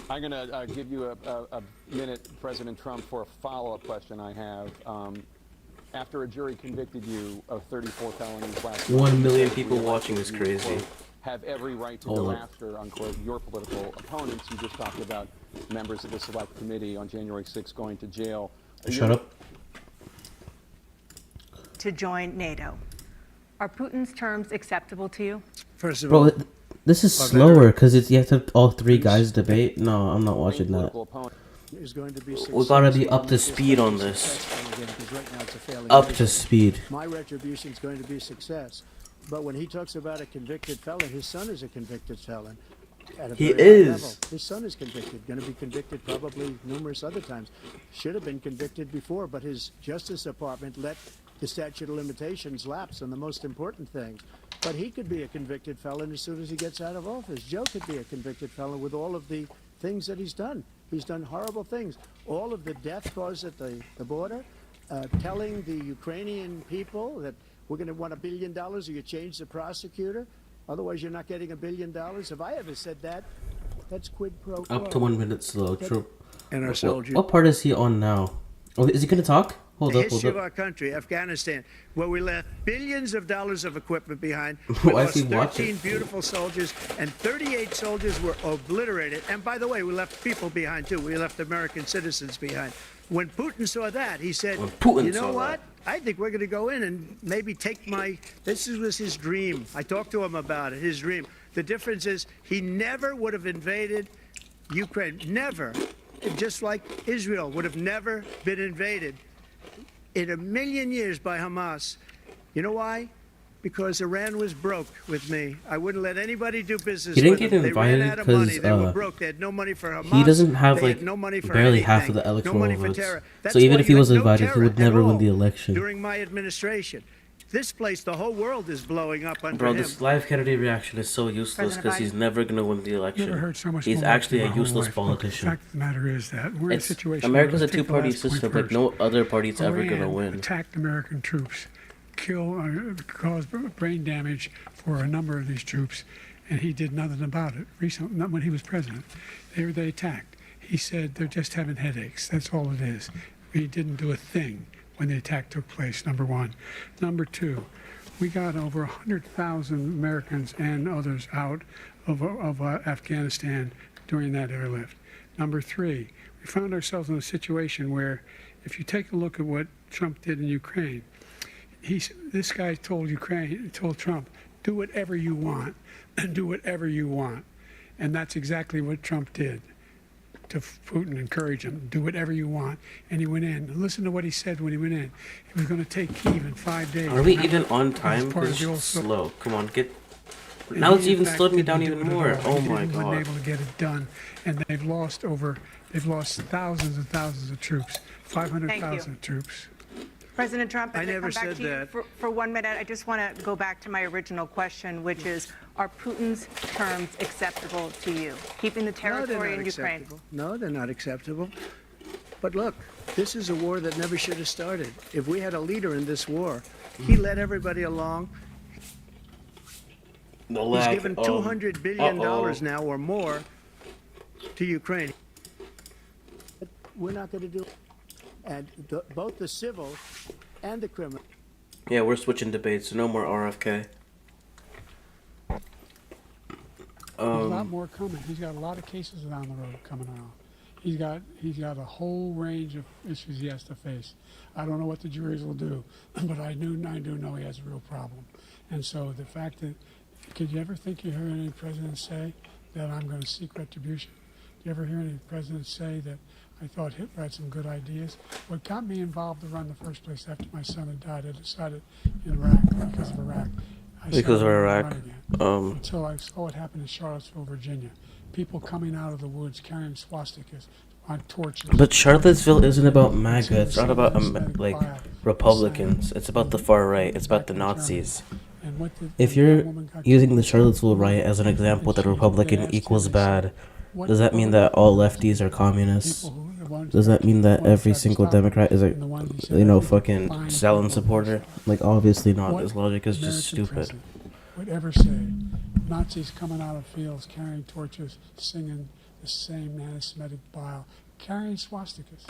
I'm going to give you a minute, President Trump, for a follow-up question I have. After a jury convicted you of 34 felonies last year, 1 million people watching is crazy. have every right to Hold go up. after, unquote, your political opponents. You just talked about members of the Select Committee on January 6th going to jail. Shut up. To join NATO. Are Putin's terms acceptable to you? First of all, Bro, this is slower because you have to have all three guys debate. No, I'm not watching that. Political opponent. is going to be We gotta be successful up to and speed on it's this. successful again, because right now it's a failing Up nation. to speed. My retribution is going to be success. But when he talks about a convicted felon, his son is a convicted felon. At a He very high is. level. His son is convicted, going to be convicted probably numerous other times. Should have been convicted before, but his Justice Department let the statute of limitations lapse on the most important things. But he could be a convicted felon as soon as he gets out of office. Joe could be a convicted felon with all of the things that he's done. He's done horrible things. All of the death caused at the border, telling the Ukrainian people that we're going to want $1 billion or you change the prosecutor. Otherwise, you're not getting $1 billion. If I ever said that, that's quid pro quo. Up to 1 minute slow. True. And our What part is he on now? Oh, is he gonna talk? Hold the up, hold history of up. our country, Afghanistan, where we left billions of dollars of equipment behind. Why We is he lost watching? 13 beautiful soldiers, and 38 soldiers were obliterated. And by the way, we left people behind, too. We left American citizens behind. When Putin saw that, he said, When Putin you know saw what? that. I think we're going to go in and maybe take my... This was his dream. I talked to him about it, his dream. The difference is he never would have invaded Ukraine. Never. Just like Israel would have never been invaded in a million years by Hamas. You know why? Because Iran was broke with me. I wouldn't let anybody do business He didn't with get them. They ran invited out of money. because They were broke. They had no money for Hamas. he doesn't have They like had no money for barely anything. half of the No electoral money for votes. terror. That's So even why if he you was had no invited, he terror would never at win all the election. during my administration. This place, the whole world is blowing up under Bro, him. this live Kennedy reaction is so useless President because he's Biden. never gonna win the Never election. heard so much He's malarkey actually in a my whole useless life. Look, politician. the fact of the matter is that we're in a It's situation. America's a let's take the two-party last point system. Like first. no other party's ever gonna Iran win. attacked American troops, caused brain damage for a number of these troops, and he did nothing about it. Recently, not when he was president, they attacked. He said they're just having headaches. That's all it is. He didn't do a thing when the attack took place. Number one. Number two, we got over 100,000 Americans and others out of Afghanistan during that airlift. Number three, we found ourselves in a situation where, if you take a look at what Trump did in Ukraine, this guy told Trump, do whatever you want, and do whatever you want. And that's exactly what Trump did to Putin, encourage him, do whatever you want. And he went in. Listen to what he said when he went in. He was going to take Kyiv in 5 days. Are we And that even was- on that was time? part of It's the old slow. Come on, get. and Now he, it's in even fact, slowed me didn't down do even it at more. all. Oh He my wasn't god. able to get it done, and they've lost thousands and thousands of troops, 500,000 troops. President Trump, I as I never come back said to you that. for 1 minute, I just want to go back to my original question, which is, are Putin's terms acceptable to you? Keeping the No, they're territory not in Ukraine. acceptable. No, they're not acceptable. But look, this is a war that never should have started. If we had a leader in this war, he led everybody along. The He's lack given of- $200 billion Uh-oh. now or more to Ukraine. But we're not going to do it. And both the civil and the criminal. Yeah, we're switching debates. So no more RFK. There's a lot more coming. He's got a lot of cases down the road coming out. He's got a whole range of issues he has to face. I don't know what the juries will do, but I do know he has a real problem. And so the fact that, could you ever think you heard any president say that I'm going to seek retribution? Do you ever hear any president say that I thought Hitler had some good ideas? What got me involved to run the first place after my son had died, I decided in Iraq, because of Iraq. Because of Iraq. Until I saw what happened in Charlottesville, Virginia. People coming out of the woods carrying swastikas on torches. But Charlottesville isn't about MAGA. It's not about like Republicans. It's about the far right. It's about the Nazis. If you're using the Charlottesville riot as an example that Republican equals bad, does that mean that all lefties are communists? Does that mean that every single Democrat is a, fucking Stalin supporter? Like, obviously not. This logic is just stupid. Would ever say Nazis coming out of fields carrying torches, singing the same anti-Semitic bile, carrying swastikas,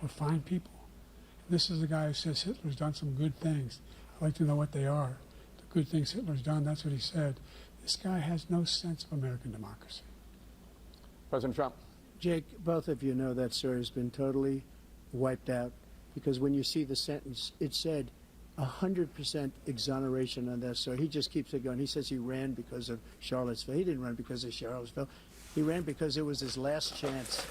were fine people. This is the guy who says Hitler's done some good things. I'd like to know what they are. The good things Hitler's done, that's what he said. This guy has no sense of American democracy. President Trump. Jake, both of you know that story has been totally wiped out because when you see the sentence, it said 100% exoneration on that story. He just keeps it going. He says he ran because of Charlottesville. He didn't run because of Charlottesville. He ran because it was his last chance.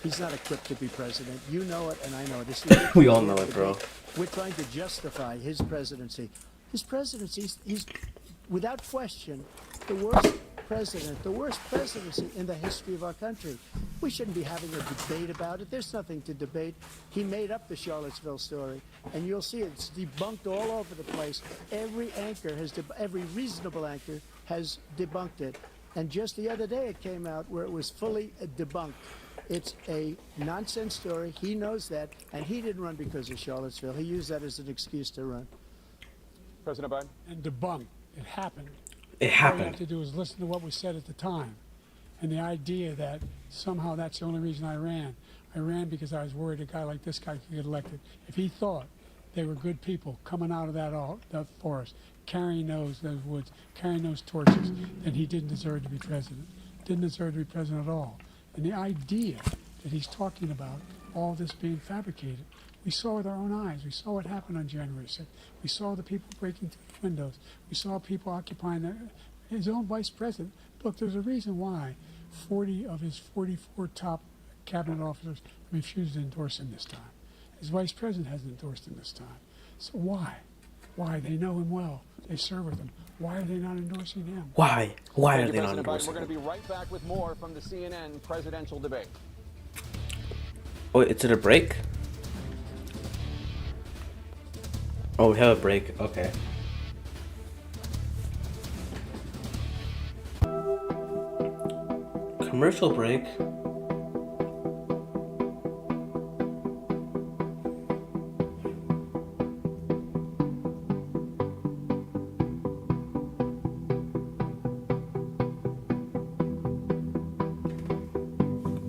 He's not equipped to be president. You know it, and I know it. We all know it, bro. We're trying to justify his presidency. His presidency, he's without question the worst president, the worst presidency in the history of our country. We shouldn't be having a debate about it. There's nothing to debate. He made up the Charlottesville story, and you'll see it's debunked all over the place. Every anchor every reasonable anchor has debunked it. And just the other day it came out where it was fully debunked. It's a nonsense story. He knows that, and he didn't run because of Charlottesville. He used that as an excuse to run. President Biden. And debunked. It happened. It All you happened. have to do is listen to what we said at the time. And the idea that somehow that's the only reason I ran. I ran because I was worried a guy like this guy could get elected. If he thought they were good people coming out of that forest, carrying those woods, carrying those torches, then he didn't deserve to be president. Didn't deserve to be president at all. And the idea that he's talking about all this being fabricated, we saw with our own eyes. We saw what happened on January 6th. We saw the people breaking through the windows. We saw people occupying his own vice president. Look, there's a reason why 40 of his 44 top cabinet officers refused to endorse him this time. His vice president hasn't endorsed him this time. So why? Why? They know him well. They serve with him. Why are they not endorsing him? Why? Why Thank are you, they not President Biden. endorsing We're going to him? be right back with more from the CNN presidential debate. Oh, is it a break? Oh, we have a break. Okay. Commercial break.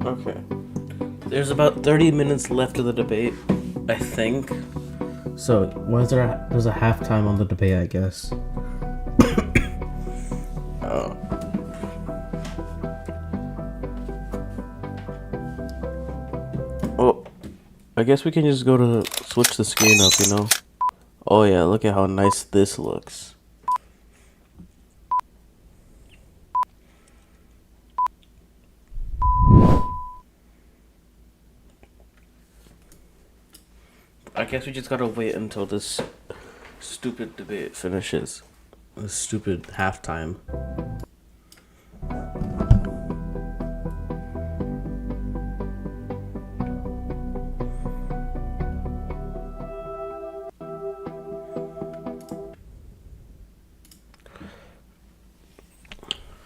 Okay. There's about 30 minutes left of the debate, I think. So, was there's a halftime on the debate, I guess. Well, I guess we can just go to switch the screen up, you know? Oh yeah, look at how nice this looks. I guess we just gotta wait until this stupid debate finishes. This stupid halftime.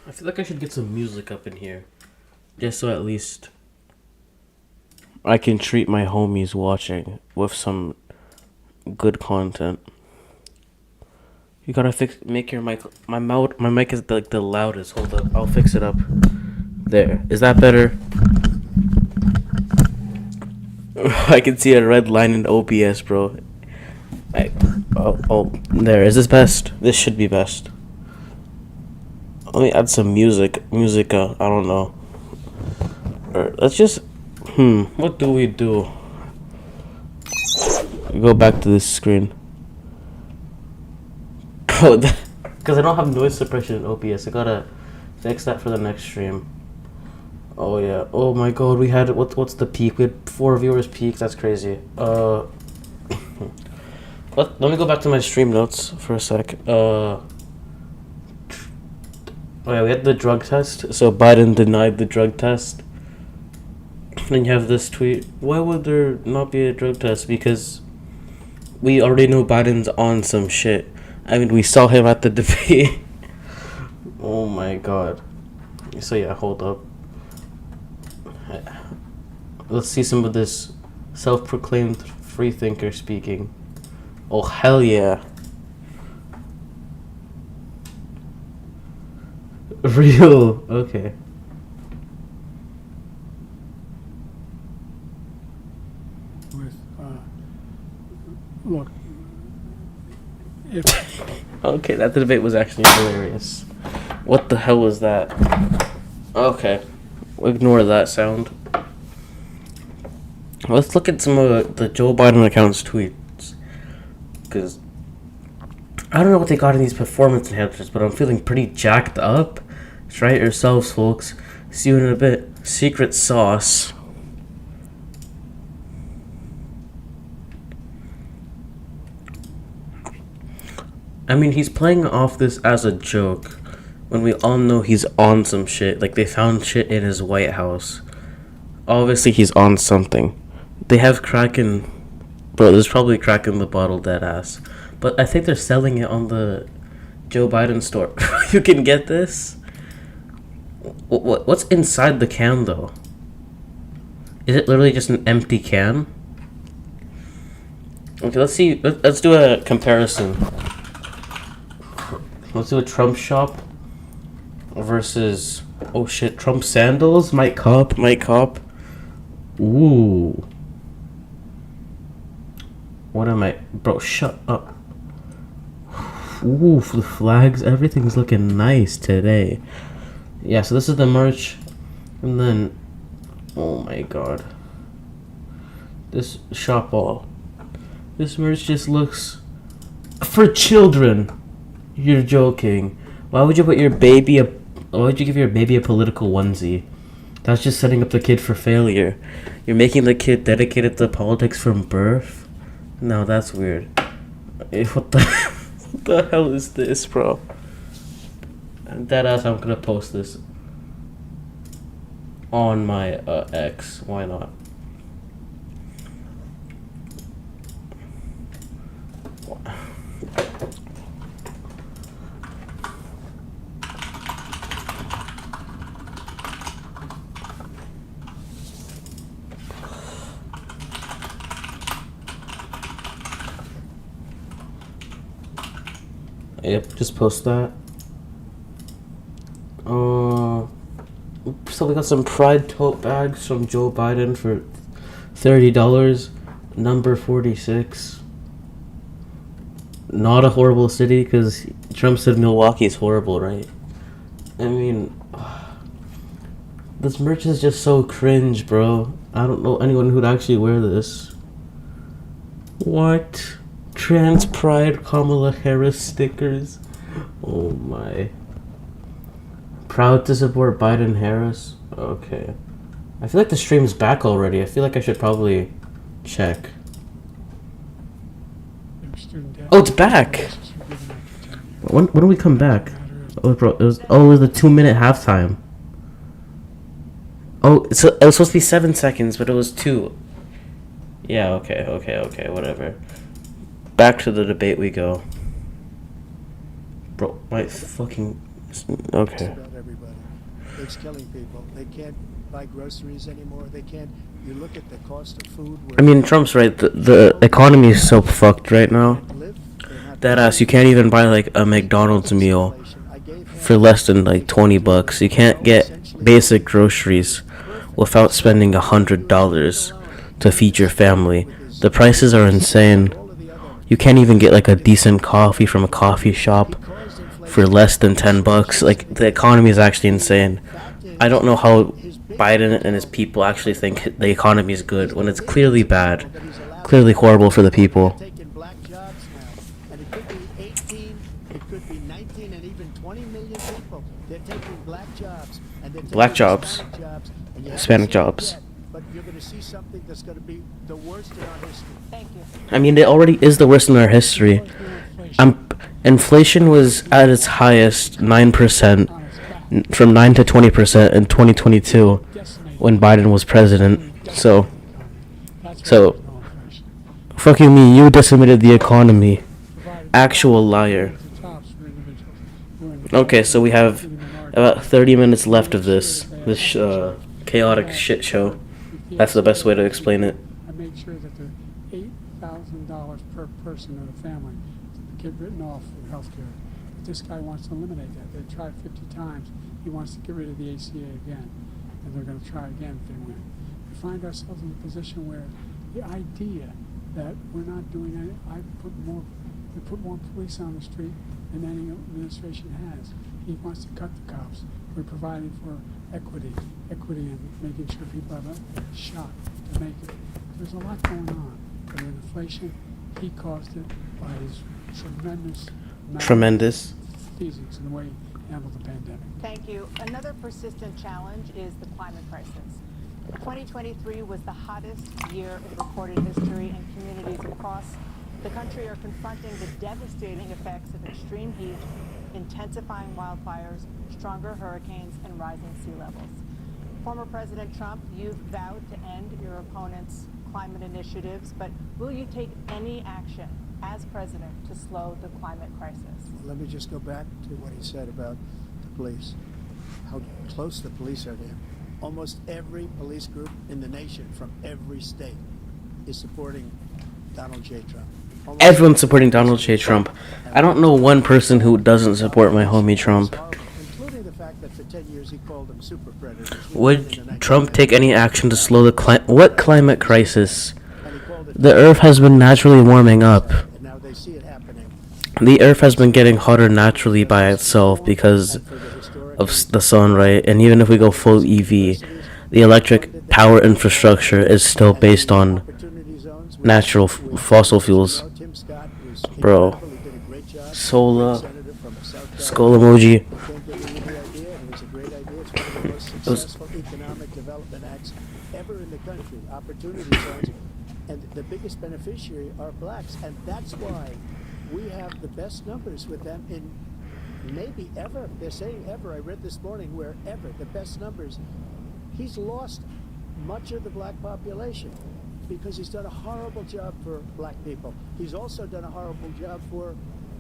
I feel like I should get some music up in here. Just so at least I can treat my homies watching with some good content. You gotta make your mic. My mic is like the loudest. Hold up, I'll fix it up. There, is that better? I can see a red line in OBS, bro. There. Is this best? This should be best. Let me add some music. I don't know. Or let's just. What do we do? Go back to this screen. Oh, because I don't have noise suppression in OBS. I gotta fix that for the next stream. Oh yeah. Oh my god, we had what's the peak? We had 4 viewers peak. That's crazy. Let me go back to my stream notes for a sec. Oh yeah, we had the drug test. So Biden denied the drug test. Then you have this tweet. Why would there not be a drug test? Because we already know Biden's on some shit. I mean, we saw him at the debate. Oh my god. So yeah, hold up. Let's see some of this self-proclaimed freethinker speaking. Oh hell yeah. Real. Okay. Look, Okay, that debate was actually hilarious. What the hell was that? Okay, ignore that sound. Let's look at some of the Joe Biden account's tweets. Because I don't know what they got in these performance enhancers, but I'm feeling pretty jacked up. Try it yourselves, folks. See you in a bit. Secret sauce. I mean, he's playing off this as a joke when we all know he's on some shit. Like, they found shit in his White House. Obviously, he's on something. They have crack in... Bro, there's probably crack in the bottle, dead ass. But I think they're selling it on the Joe Biden store. You can get this? What's inside the can, though? Is it literally just an empty can? Okay, let's see. Let's do a comparison. Let's do a Trump shop versus Oh shit, Trump sandals? Might cop. Ooh. What am I? Bro, shut up. Ooh, the flags, everything's looking nice today. Yeah, so this is the merch. And then, oh my god. This shop wall. This merch just looks for children. You're joking. Why would you give your baby a political onesie? That's just setting up the kid for failure. You're making the kid dedicated to politics from birth? No, that's weird. What the hell is this, bro? Deadass, I'm gonna post this on my X. Why not? Yep, just post that. So we got some Pride tote bags from Joe Biden for $30. Number 46. Not a horrible city, because Trump said Milwaukee is horrible, right? I mean, this merch is just so cringe, bro. I don't know anyone who'd actually wear this. What? Trans Pride Kamala Harris stickers. Oh my. Proud to support Biden Harris. Okay. I feel like the stream's back already. I feel like I should probably check. Oh, it's back. When do we come back? Oh, bro, it was the 2-minute halftime. Oh, so it was supposed to be 7 seconds, but it was 2. Yeah, okay, whatever. Back to the debate we go. Bro, my fucking... Okay. It's about everybody. It's killing people. They can't buy groceries anymore. They can't... You look at the cost of food... I mean, Trump's right. The economy is so fucked right now. That ass, you can't even buy, like, a McDonald's meal for less than, like, $20. You can't get basic groceries without spending $100 to feed your family. The prices are insane. You can't even get like a decent coffee from a coffee shop for less than $10. Like, the economy is actually insane. I don't know how Biden and his people actually think the economy is good when it's clearly bad, clearly horrible for the people. Black jobs, Hispanic jobs. But you're going to see something that's going to be the worst in our history. Thank you. I mean, it already is the worst in our history. Inflation was at its highest 9%, from 9 to 20% in 2022 when Biden was president. So, fucking me, you decimated the economy. Actual liar. Okay, so we have about 30 minutes left of this chaotic shit show. That's the best way to explain it. I made sure that the $8,000 per person in a family get written off for health care. This guy wants to eliminate that. They tried 50 times. He wants to get rid of the ACA again, and they're going to try again if they win. We find ourselves in a position where the idea that we're not doing any, we put more police on the street than any administration has. He wants to cut the cops. We're providing for equity and making sure people have a shot to make it. There's a lot going on. But with inflation, he caused it by his tremendous feelings in the way he handled the pandemic. Thank you. Another persistent challenge is the climate crisis. 2023 was the hottest year in recorded history, and communities across the country are confronting the devastating effects of extreme heat, intensifying wildfires, stronger hurricanes, and rising sea levels. Former President Trump, you've vowed to end your opponent's climate initiatives, but will you take any action as president to slow the climate crisis? Let me just go back to what he said about the police, how close the police are to him. Almost every police group in the nation from every state is supporting Donald J. Trump. Everyone's supporting Donald J. Trump. I don't know one person who doesn't support my homie Trump. Including the fact that for 10 years, he called them super predators. Would Trump take any action to slow the what climate crisis? And he called it The Earth has been naturally warming up. and now they see it happening. The Earth has been getting hotter naturally by itself because of the sun, right? And even if we go full EV, the electric power infrastructure is still based on Opportunity zones with- natural with- fossil fuels. Tim Scott was Bro. incredible. He did a great job. Solar, Senator from South skull emoji. Can't get rid of the idea, and it was a great idea. It's one of the most successful economic development acts ever in the country. Opportunity zones, and the biggest beneficiary are blacks, and that's why we have the best numbers with them in maybe ever. They're saying ever. I read this morning where ever the best numbers. He's lost much of the black population because he's done a horrible job for black people. He's also done a horrible job for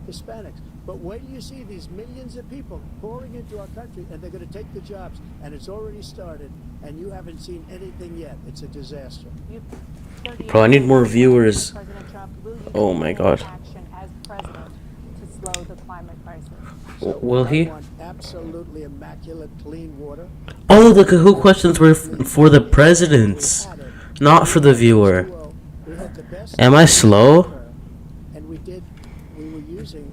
Hispanics. But wait till you see these millions of people pouring into our country, and they're going to take the jobs, and it's already started, and you haven't seen anything yet. It's a disaster. Bro, I need more viewers. President Trump, will you Oh my take God. action as president to slow the climate crisis? Will he? I want absolutely immaculate, clean water. Oh, the Kahoot questions were for the presidents, not for the viewer. We had the best Am I slow? and we were using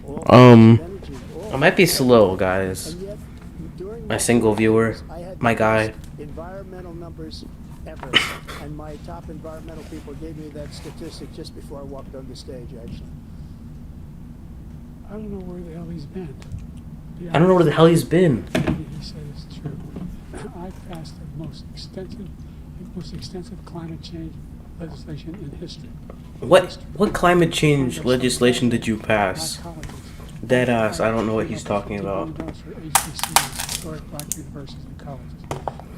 all energy, all I might be slow, guys. and yet, during My single viewer, I had my the guy. best environmental numbers ever, and my top environmental people gave me that statistic just before I walked on the stage, actually. I don't know where the hell he's been. I don't know where the hell he's been. Maybe he said it's true. I passed the most extensive climate change legislation in history. What climate change legislation did you pass? Black colleges. Dead ass, I don't know what he's talking about. $50 billion for HBCUs, historic black universities and colleges,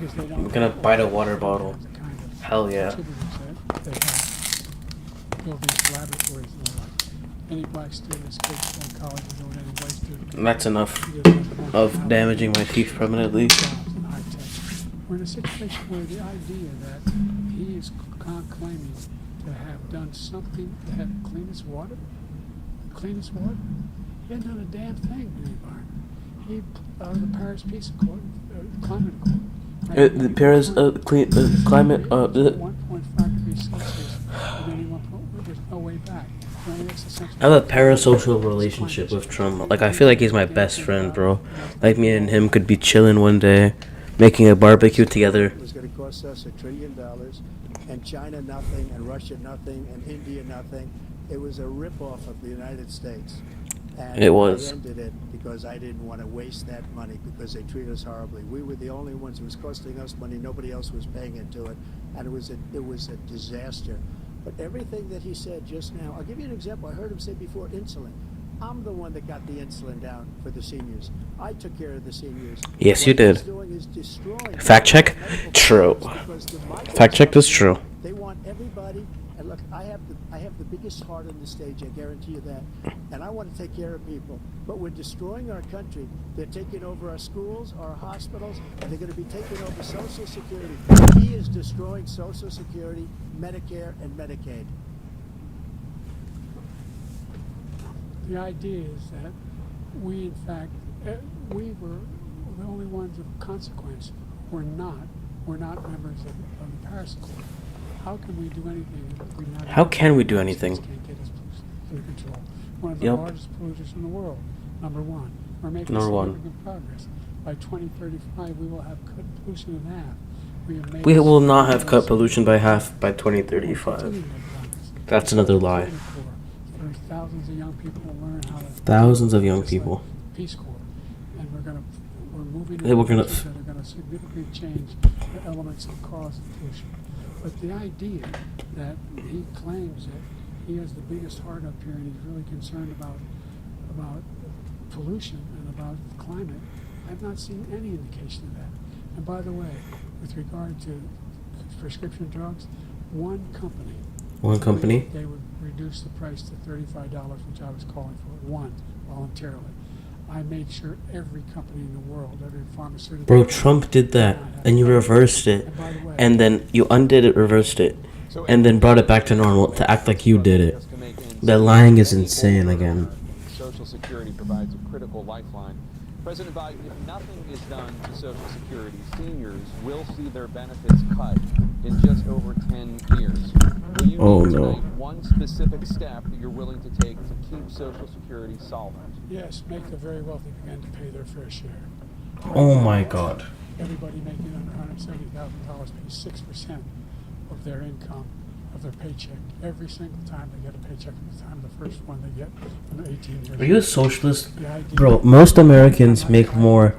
because they don't I'm gonna bite a water bottle. have the kind of Hell yeah. contributors that they have buildings, laboratories, and the like. Any black student escapes from college and doing any white student. That's enough He doesn't have of enough damaging my teeth permanently. jobs in high tech. We're in a situation where the idea that he is claiming to have done something to have cleanest water, he hasn't done a damn thing in the environment. He out of the Paris Peace Accord, Climate Accord. The Paris climate 1.5 degrees Celsius, and then there's no way back. I have a parasocial relationship with Trump. Like, I feel like he's my best friend, bro. Like, me and him could be chilling one day, making a barbecue together. It was going to cost us $1 trillion, and China nothing, and Russia nothing, and India nothing. It was a ripoff of the United States. And It was. I ended it because I didn't want to waste that money because they treat us horribly. We were the only ones who was costing us money. Nobody else was paying into it, and it was a disaster. But everything that he said just now, I'll give you an example. I heard him say before insulin. I'm the one that got the insulin down for the seniors. I took care of the seniors. Yes, you What he's did. doing is destroying Fact check? medical True. programs because the Fact check is true. They want everybody, and look, I have the biggest heart on the stage, I guarantee you that, and I want to take care of people. But we're destroying our country. They're taking over our schools, our hospitals, and they're going to be taking over Social Security. He is destroying Social Security, Medicare, and Medicaid. The idea is that we, in fact, we were the only ones of consequence. We're not members of the Paris Accord. How can we do anything if we're not? How can we do anything? Can't get us under control. One of the Yep. largest polluters in the world. Number one. We're making Number one. significant progress. By 2035, we will have cut pollution in half. We will not have cut pollution by half by 2035. That's another lie. There's thousands of young people who learn how to. Thousands of young people. Peace Corps, and we're moving. They were gonna- that are going to significantly change the elements that cause pollution. But the idea that he claims that he has the biggest heart up here and he's really concerned about pollution and about climate, I've not seen any indication of that. And by the way, with regard to prescription drugs, one company, they would reduce the price to $35, which I was calling for, one, voluntarily. I made sure every company in the world, every pharmaceutical... Bro, Trump did that, and you reversed it. And by the way, And then you undid it, reversed it, and then brought it back to normal to act like you did it. That lying is insane again. Social Security provides a critical lifeline. President Biden, if nothing is done to Social Security, seniors will see their benefits cut in just over 10 years. Will you Oh, name no. tonight one specific step that you're willing to take to keep Social Security solvent? Yes, make the very wealthy begin to pay their fair share. Oh my God. Everybody making under $170,000 pays 6% of their income, of their paycheck, every single time they get a paycheck from the time the first one they get from the 18 years. Are you a socialist? The idea- Bro, most Americans make more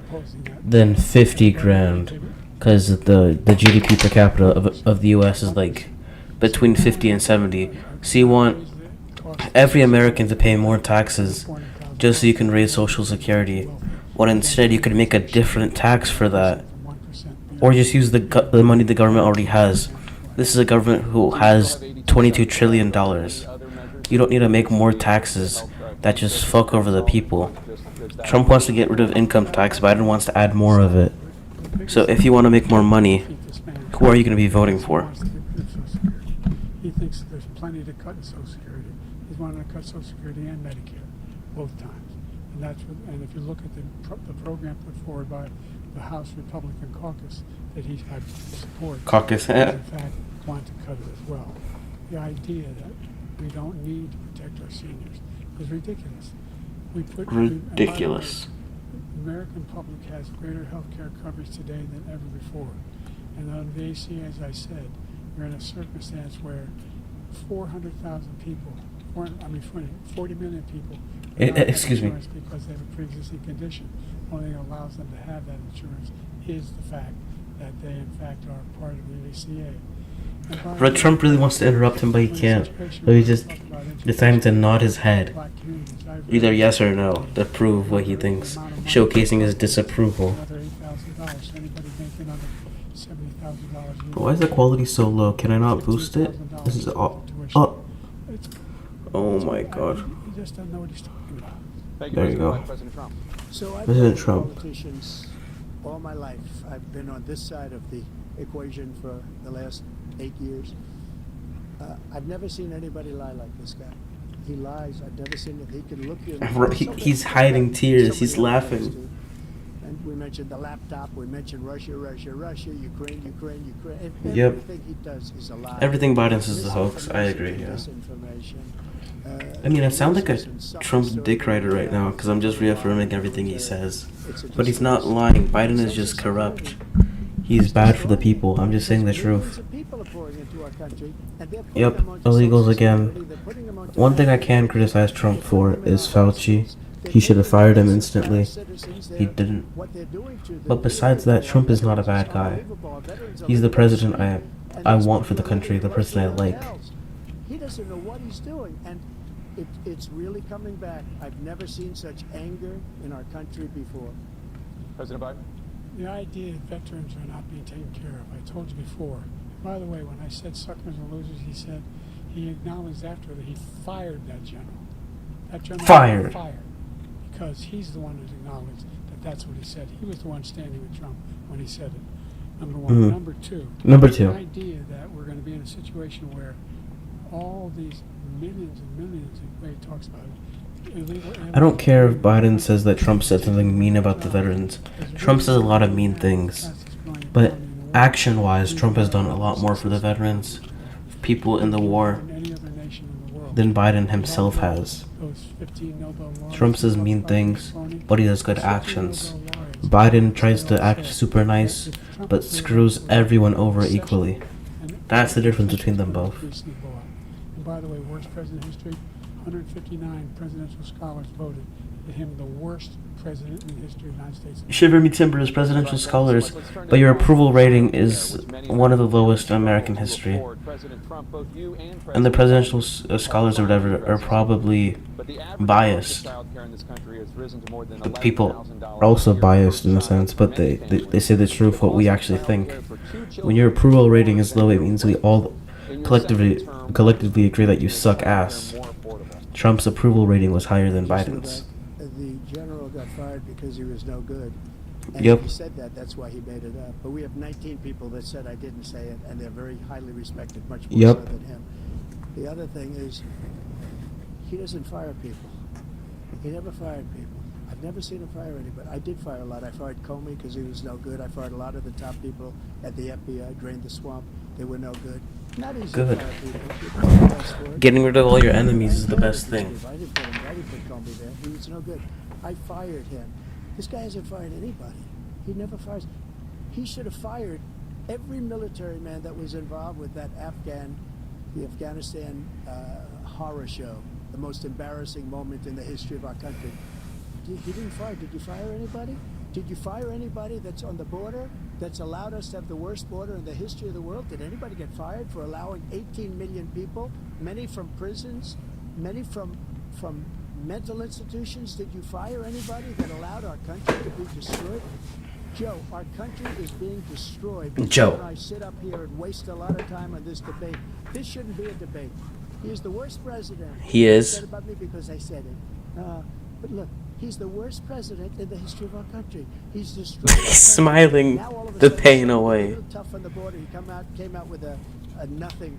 than 50 grand because the GDP per capita of the US is like between 50 and 70. So you want every American to pay more taxes just so you can raise Social Security, when instead you could make a different tax for that, or just use the money the government already has. This is a government who has $22 trillion. You don't need to make more taxes that just fuck over the people. Trump wants to get rid of income tax, Biden wants to add more of it. So if you want to make more money, who are you going to be voting for? He thinks there's plenty to cut in Social Security. He's wanting to cut Social Security and Medicare both times. And that's what, and if you look at the program put forward by the House Republican caucus that he's had support, Caucus, he in fact want to cut it as well. The idea that we don't need to protect our seniors is ridiculous. Ridiculous. The American public has greater health care coverage today than ever before. And on the ACA, as I said, we're in a circumstance where 400,000 people, 40 million people, Excuse me. because they have a pre-existing condition. The only thing that allows them to have that insurance is the fact that they, in fact, are part of the ACA. But Trump really wants to interrupt him, but he can't. So he's just deciding to nod his head, either yes or no, to prove what he thinks, showcasing his disapproval. But why is the quality so low? Can I not boost it? This is all. Oh my God. He just doesn't know what he's talking about. There you go. President Trump. So I've President been Trump. politicians all my life. I've been on this side of the equation for the last 8 years. I've never seen anybody lie like this guy. He lies. I've never seen it. He can look you. He's hiding tears. He's laughing. And we mentioned the laptop. We mentioned Russia, Ukraine. And Yep. everything he does is a lie. Everything Biden says is a hoax. I agree, yeah. Disinformation. I mean, I sound like a Trump dick rider right now because I'm just reaffirming everything he says. But he's not lying. Biden is just corrupt. He's bad for the people. I'm just saying the truth. Yep, illegals again. One thing I can criticize Trump for is Fauci. He should have fired him instantly. He didn't. But besides that, Trump is not a bad guy. He's the president I want for the country, the person I like. He doesn't know what he's doing, and it's really coming back. I've never seen such anger in our country before. President Biden? The idea that veterans are not being taken care of, I told you before. By the way, when I said suckers and losers, he acknowledged after that he fired that general. That general Fired. Fired. Because he's the one who's acknowledged that that's what he said. He was the one standing with Trump when he said it. Number one. Mhm. Number two. Number two. The idea that we're going to be in a situation where all these millions and millions, the way he talks about it, illegal. I don't care if Biden says that Trump said something mean about the veterans. Trump says a lot of mean things. But action-wise, Trump has done a lot more for the veterans, people in the war, than Biden himself has. Trump says mean things, but he does good actions. Biden tries to act super nice, but screws everyone over equally. That's the difference between them both. And by the way, worst president in history, 159 presidential scholars voted him the worst president in the history of the United States. Shiver me timbers, presidential scholars, but your approval rating is one of the lowest in American history. And the presidential scholars or whatever are probably biased. The people are also biased in a sense, but they say the truth, what we actually think. When your approval rating is low, it means we all collectively agree that you suck ass. Trump's approval rating was higher than Biden's. The general got fired because he was no good. And Yep. he said that, that's why he made it up. But we have 19 people that said I didn't say it, and they're very highly respected, much more Yep. so than him. The other thing is, he doesn't fire people. He never fired people. I've never seen him fire anybody. I did fire a lot. I fired Comey because he was no good. I fired a lot of the top people at the FBI, drained the swamp. They were no good. Not easy Good. to fire people. You pay the price for it. Getting rid of all your enemies is the best thing. I didn't put Comey there. He was no good. I fired him. This guy hasn't fired anybody. He never fires. He should have fired every military man that was involved with the Afghanistan horror show, the most embarrassing moment in the history of our country. He didn't fire. Did you fire anybody? Did you fire anybody that's on the border that's allowed us to have the worst border in the history of the world? Did anybody get fired for allowing 18 million people, many from prisons, many from mental institutions? Did you fire anybody that allowed our country to be destroyed? Joe, our country is being destroyed. Joe. And I sit up here and waste a lot of time on this debate. This shouldn't be a debate. He is the worst president. He is. Said about me because I said it. But look, he's the worst president in the history of our country. He's destroyed. He's smiling the pain away. A little tough on the border. He came out with a nothing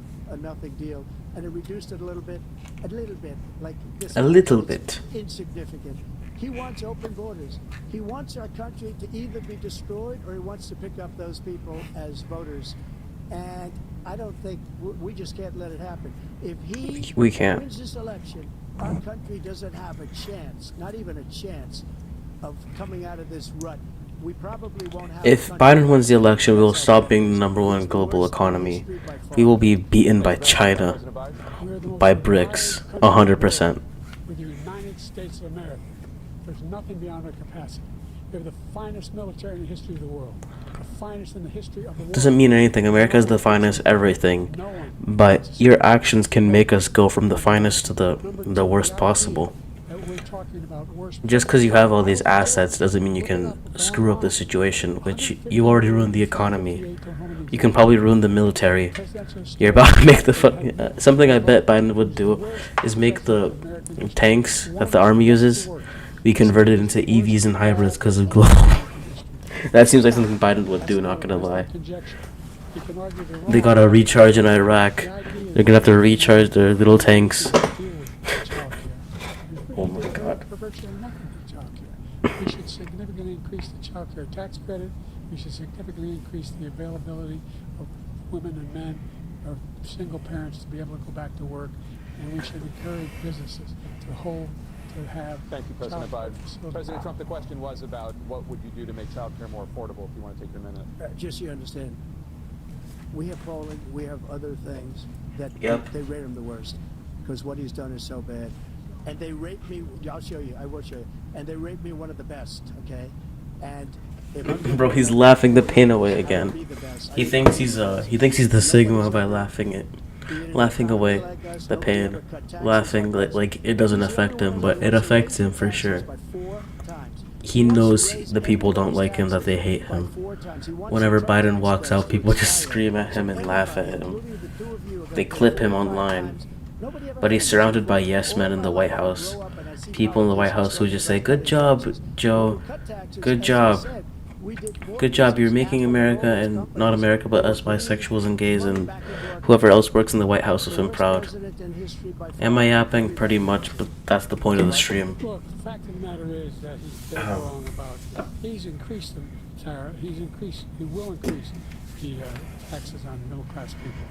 deal, and it reduced it a little bit, like this. A little bit. Insignificant. He wants open borders. He wants our country to either be destroyed or he wants to pick up those people as voters. And I don't think we just can't let it happen. If he wins this election, our country doesn't have a chance, not even a chance, of coming out of this rut. We probably won't have. If Biden wins the election, we will stop being the #1 global economy. We will be beaten by China, by BRICS, 100%. With the United States of America, there's nothing beyond our capacity. We have the finest military in the history of the world, the finest in the history of the world. Doesn't mean anything. America is the finest everything, No one. but your actions can make us go from the finest to the worst possible. That we're talking about worst. Just because you have all these assets doesn't mean you can screw up the situation, which you already ruined the economy. You can probably ruin the military. You're about to make the something I bet Biden would do is make the tanks that the army uses be converted into EVs and hybrids because of global. That seems like something Biden would do, not gonna lie. They gotta recharge in Iraq. They're gonna have to recharge their little tanks. Oh my God. For virtually nothing to childcare. We should significantly increase the child care tax credit. We should significantly increase the availability of women and men, of single parents to be able to go back to work. And we should encourage businesses to have. Thank you, President Biden. childcare President Trump, the question was about what would you do to make child care more affordable, if you want to take your minute. Just so you understand, we have Poland, we have other things that they rate him the worst because what he's done is so bad. And they rate me, I'll show you, I will show you, and they rate me one of the best, okay? And if Bro, he's laughing the pain away again. He thinks he's the Sigma by laughing away the pain, laughing like it doesn't affect him, but it affects him for sure. He knows the people don't like him, that they hate him. Whenever Biden walks out, people just scream at him and laugh at him. They clip him online. But he's surrounded by yes men in the White House. People in the White House who just say, "Good job, Joe. Good job. Good job. You're making America, and not America, but us bisexuals and gays and whoever else works in the White House with him proud." Am I yapping? Pretty much, but that's the point of the stream. Look, the fact of the matter is that he's dead wrong about. He's increased the tariff. He will increase the taxes on middle class people.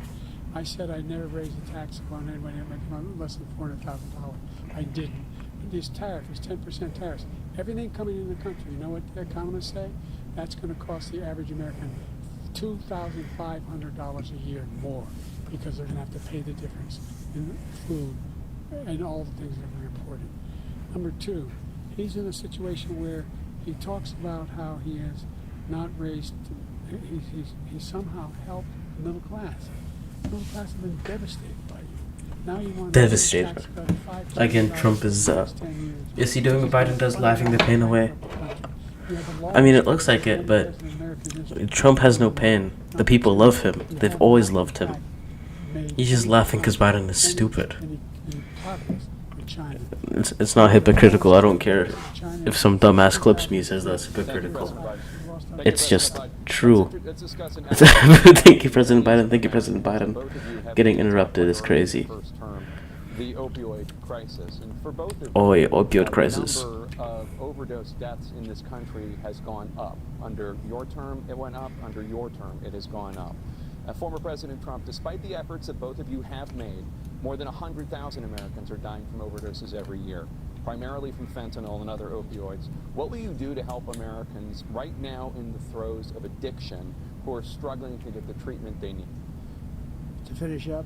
I said I never raised a tax on anybody making less than $400,000. I didn't. But this tariff is 10% tariffs. Everything coming in the country, you know what the economists say? That's going to cost the average American $2,500 a year more because they're going to have to pay the difference in food and all the things that we're importing. Number two, he's in a situation where he talks about how he has not raised, he's somehow helped the middle class. The middle class have been devastated by you. Now you want Devastated. Again, Trump is he doing what Biden does, laughing the pain away? I mean, it looks like it, but Trump has no pain. The people love him. They've always loved him. He's just laughing because Biden is stupid. It's not hypocritical. I don't care if some dumbass clips me and says that's hypocritical. It's just true. Thank you, President Biden. Thank you, President Biden. Getting interrupted is crazy. the opioid crisis. And for both of you, Opioid crisis. the number of overdose deaths in this country has gone up. Under your term, it went up. Under your term, it has gone up. Former President Trump, despite the efforts that both of you have made, more than 100,000 Americans are dying from overdoses every year, primarily from fentanyl and other opioids. What will you do to help Americans right now in the throes of addiction who are struggling to get the treatment they need? To finish up,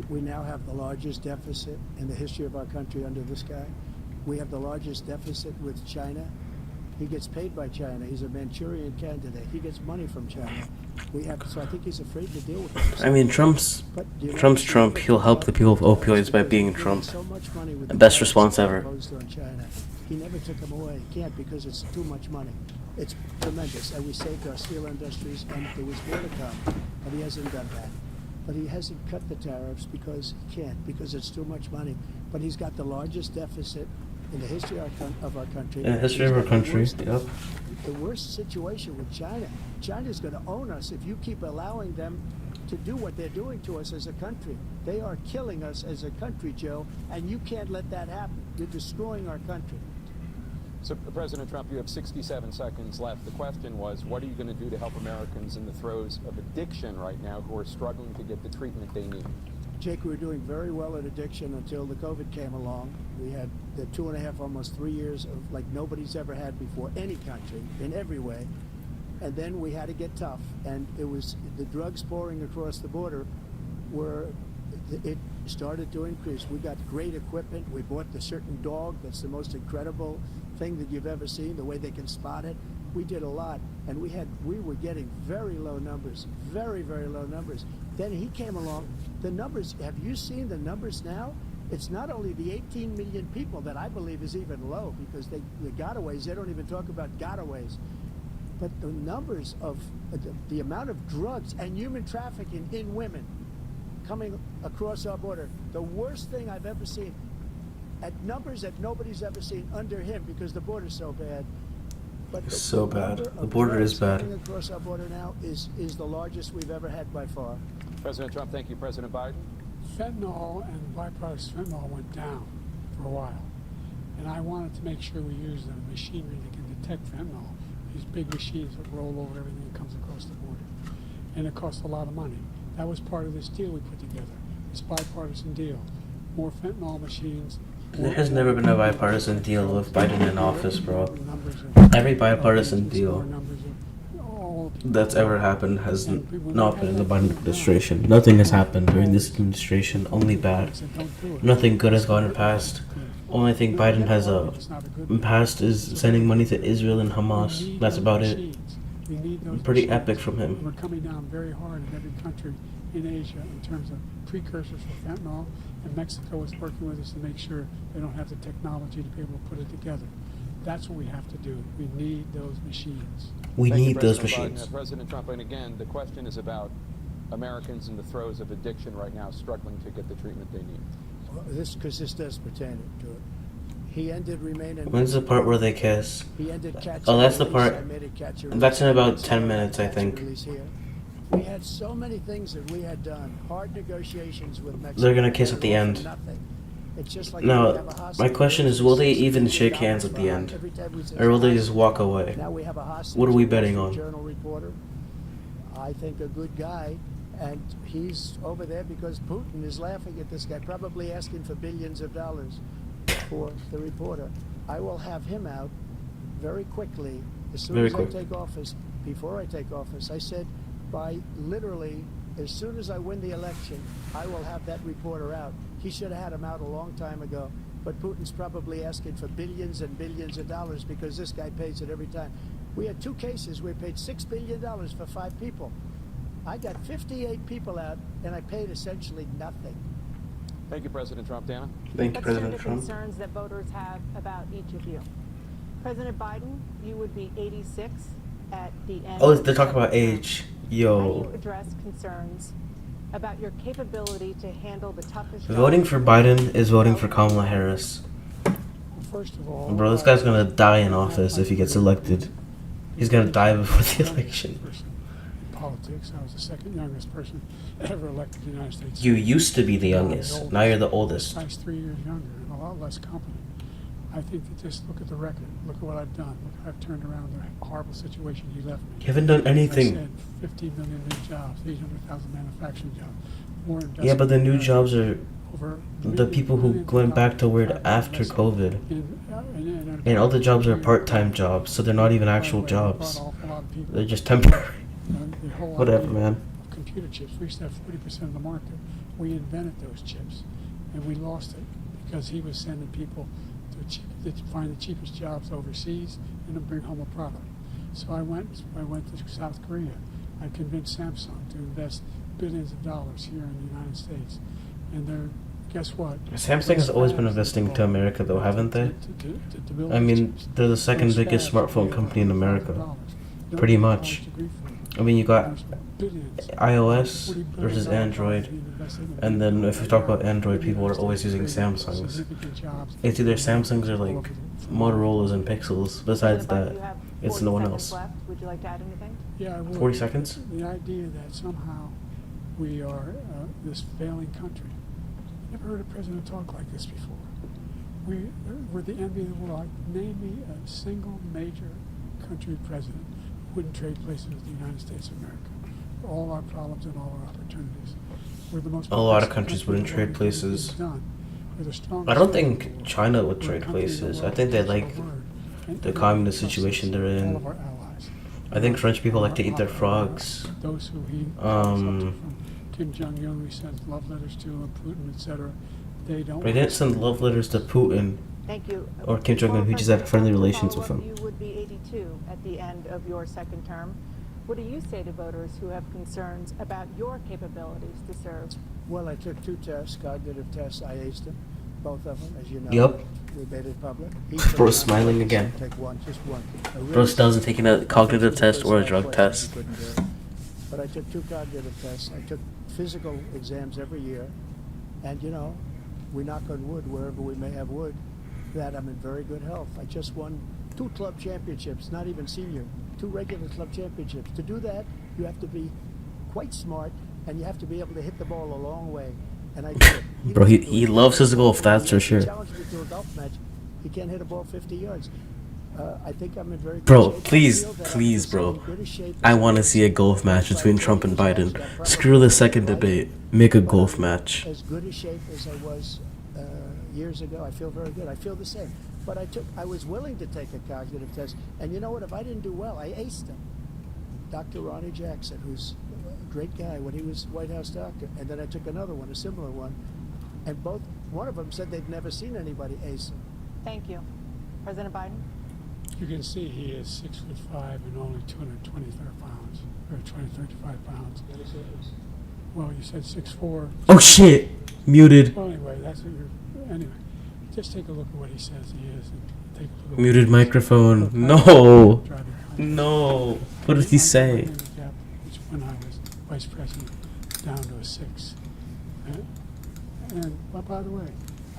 we now have the largest deficit in the history of our country under this guy. We have the largest deficit with China. He gets paid by China. He's a Manchurian candidate. He gets money from China. So I think he's afraid to deal with this. I mean, Trump's Trump. He'll help the people with opioids by being Trump. So much money with The best tariffs response ever. imposed on China. He never took them away. He can't because it's too much money. It's tremendous. And we saved our steel industries, and there was more to come. And he hasn't done that. But he hasn't cut the tariffs because he can't, because it's too much money. But he's got the largest deficit in the history of our country. In the history of our country, yep. The worst situation with China. China's going to own us if you keep allowing them to do what they're doing to us as a country. They are killing us as a country, Joe, and you can't let that happen. You're destroying our country. So, President Trump, you have 67 seconds left. The question was, what are you going to do to help Americans in the throes of addiction right now who are struggling to get the treatment they need? Jake, we were doing very well at addiction until the COVID came along. We had the 2.5, almost 3 years of like nobody's ever had before, any country, in every way. And then we had to get tough. And it was the drugs pouring across the border it started to increase. We got great equipment. We bought the certain dog that's the most incredible thing that you've ever seen, the way they can spot it. We did a lot, and we were getting very low numbers, very, very low numbers. Then he came along. The numbers, have you seen the numbers now? It's not only the 18 million people that I believe is even low, because the gotaways, they don't even talk about gotaways. But the numbers of the amount of drugs and human trafficking in women coming across our border, the worst thing I've ever seen, at numbers that nobody's ever seen under him, because the border's so bad. But It's so bad. number The of border is drugs bad. coming across our border now is the largest we've ever had by far. President Trump, thank you. President Biden? Fentanyl and byproduct fentanyl went down for a while. And I wanted to make sure we use the machinery that can detect fentanyl, these big machines that roll over everything that comes across the border. And it cost a lot of money. That was part of this deal we put together, this bipartisan deal. More fentanyl machines. There has never been a bipartisan deal with Biden in office, bro. Every bipartisan deal that's ever happened has not been in the Biden administration. Nothing has happened during this administration, only bad. Nothing good has gone past. Only thing Biden has passed is sending money to Israel and Hamas. That's about it. Pretty epic from him. We're coming down very hard in every country in Asia in terms of precursors for fentanyl, and Mexico is working with us to make sure they don't have the technology to be able to put it together. That's what we have to do. We need those machines. We Thank you, need those President Biden. machines. President Trump, and again, the question is about Americans in the throes of addiction right now struggling to get the treatment they need. Well, this does pertain to it. He ended Remain in When's the part where they kiss? He ended Catch Oh, and that's the Release. part. I made it Catch and That's in Release. about 10 minutes, I Catch and think. Release here. We had so many things that we had done, hard negotiations with Mexico. They're gonna kiss at the and end. nothing. It's just like No, we have a hostage. my question is, will they even shake hands at the end? Every time we say Or will they hostage, just walk away? Now we have a hostage. What are we a Wall betting Street on? Journal reporter. I think a good guy, and he's over there because Putin is laughing at this guy, probably asking for billions of dollars for the reporter. I will have him out very quickly as soon Very as quick. I take office. Before I take office, I said by literally as soon as I win the election, I will have that reporter out. He should have had him out a long time ago. But Putin's probably asking for billions and billions of dollars because this guy pays it every time. We had 2 cases where we paid $6 billion for 5 people. I got 58 people out, and I paid essentially nothing. Thank you, President Trump. Dana? Thank you, Let's turn President to Trump. concerns that voters have about each of you. President Biden, you would be 86 at the end. Oh, of they're talking your about term. age. How do you Yo. address concerns about your capability to handle the toughest Voting jobs for Biden is voting for Kamala Harris. First of all, Bro, this guy's gonna die in office if he gets elected. He's gonna die before the election. politics. I was the second youngest person ever elected to the United States. You used to be the youngest. Now you're the oldest. I was 3 years younger and a lot less competent. I think that just look at the record. Look at what I've done. Look, I've turned around the horrible situation you left me. You haven't done anything. I said 15 million new jobs, 800,000 manufacturing jobs, more investment. Yeah, but the new jobs are over the people who went back to work after COVID. And all the jobs are part-time jobs, so they're not even actual jobs. They're just temporary. Whatever, man. Computer chips, we used to have 40% of the market. We invented those chips, and we lost it because he was sending people to find the cheapest jobs overseas and then bring home a product. So I went to South Korea. I convinced Samsung to invest billions of dollars here in the United States, and they're guess what? Samsung has always been investing to America, though, haven't they? I mean, they're the second biggest smartphone company in America, pretty much. I mean, you got iOS versus Android, and then if we talk about Android, people are always using Samsungs. It's either Samsungs or like Motorola's and Pixels. Besides that, it's no one else. Would you like to add anything? Yeah, I would. 40 seconds? The idea that somehow we are this failing country. Never heard a president talk like this before. We're the envy of the world. Name me a single major country president who wouldn't trade places with the United States of America. For all our problems and all our opportunities. We're the most. A lot of countries wouldn't trade places. I don't think China would trade places. I think they like the communist situation they're in. I think French people like to eat their frogs. Those who Kim Jong-un, we sent love letters to, Putin, etc. They don't. They didn't send love letters to Putin. Thank you. Or Kim Jong-un, who just had friendly relations with him. You would be 82 at the end of your second term. What do you say to voters who have concerns about your capabilities to serve? Well, I took 2 tests, cognitive tests. I aced them, both of them, as you know. Yup. We made it public. Bro's smiling again. Take one, just one. Bro still hasn't taken a cognitive test or a drug test. But I took 2 cognitive tests. I took physical exams every year. And, you know, we knock on wood wherever we may have wood, that I'm in very good health. I just won 2 club championships, not even senior, 2 regular club championships. To do that, you have to be quite smart, and you have to be able to hit the ball a long way. And I did it. Bro, he loves his golf, that's for sure. He challenged me to a golf match. He can't hit a ball 50 yards. I think I'm in very good Bro, shape. please, bro. I want to see a golf match between Trump and Biden. Screw the second debate. Make a golf match. As good a shape as I was years ago. I feel very good. I feel the same. But I was willing to take a cognitive test. And you know what? If I didn't do well, I aced him. Dr. Ronnie Jackson, who's a great guy when he was White House doctor. And then I took another one, a similar one. And one of them said they'd never seen anybody ace him. Thank you. President Biden? You can see he is 6'5" and only 223 pounds, or 235 pounds. Well, you said 6'4". Oh shit! Muted. Well, anyway, that's what you're. Anyway, just take a look at what he says he is, and take a look. Muted microphone. No. No. What did he say? Which when I was vice president, down to a 6. And by the way,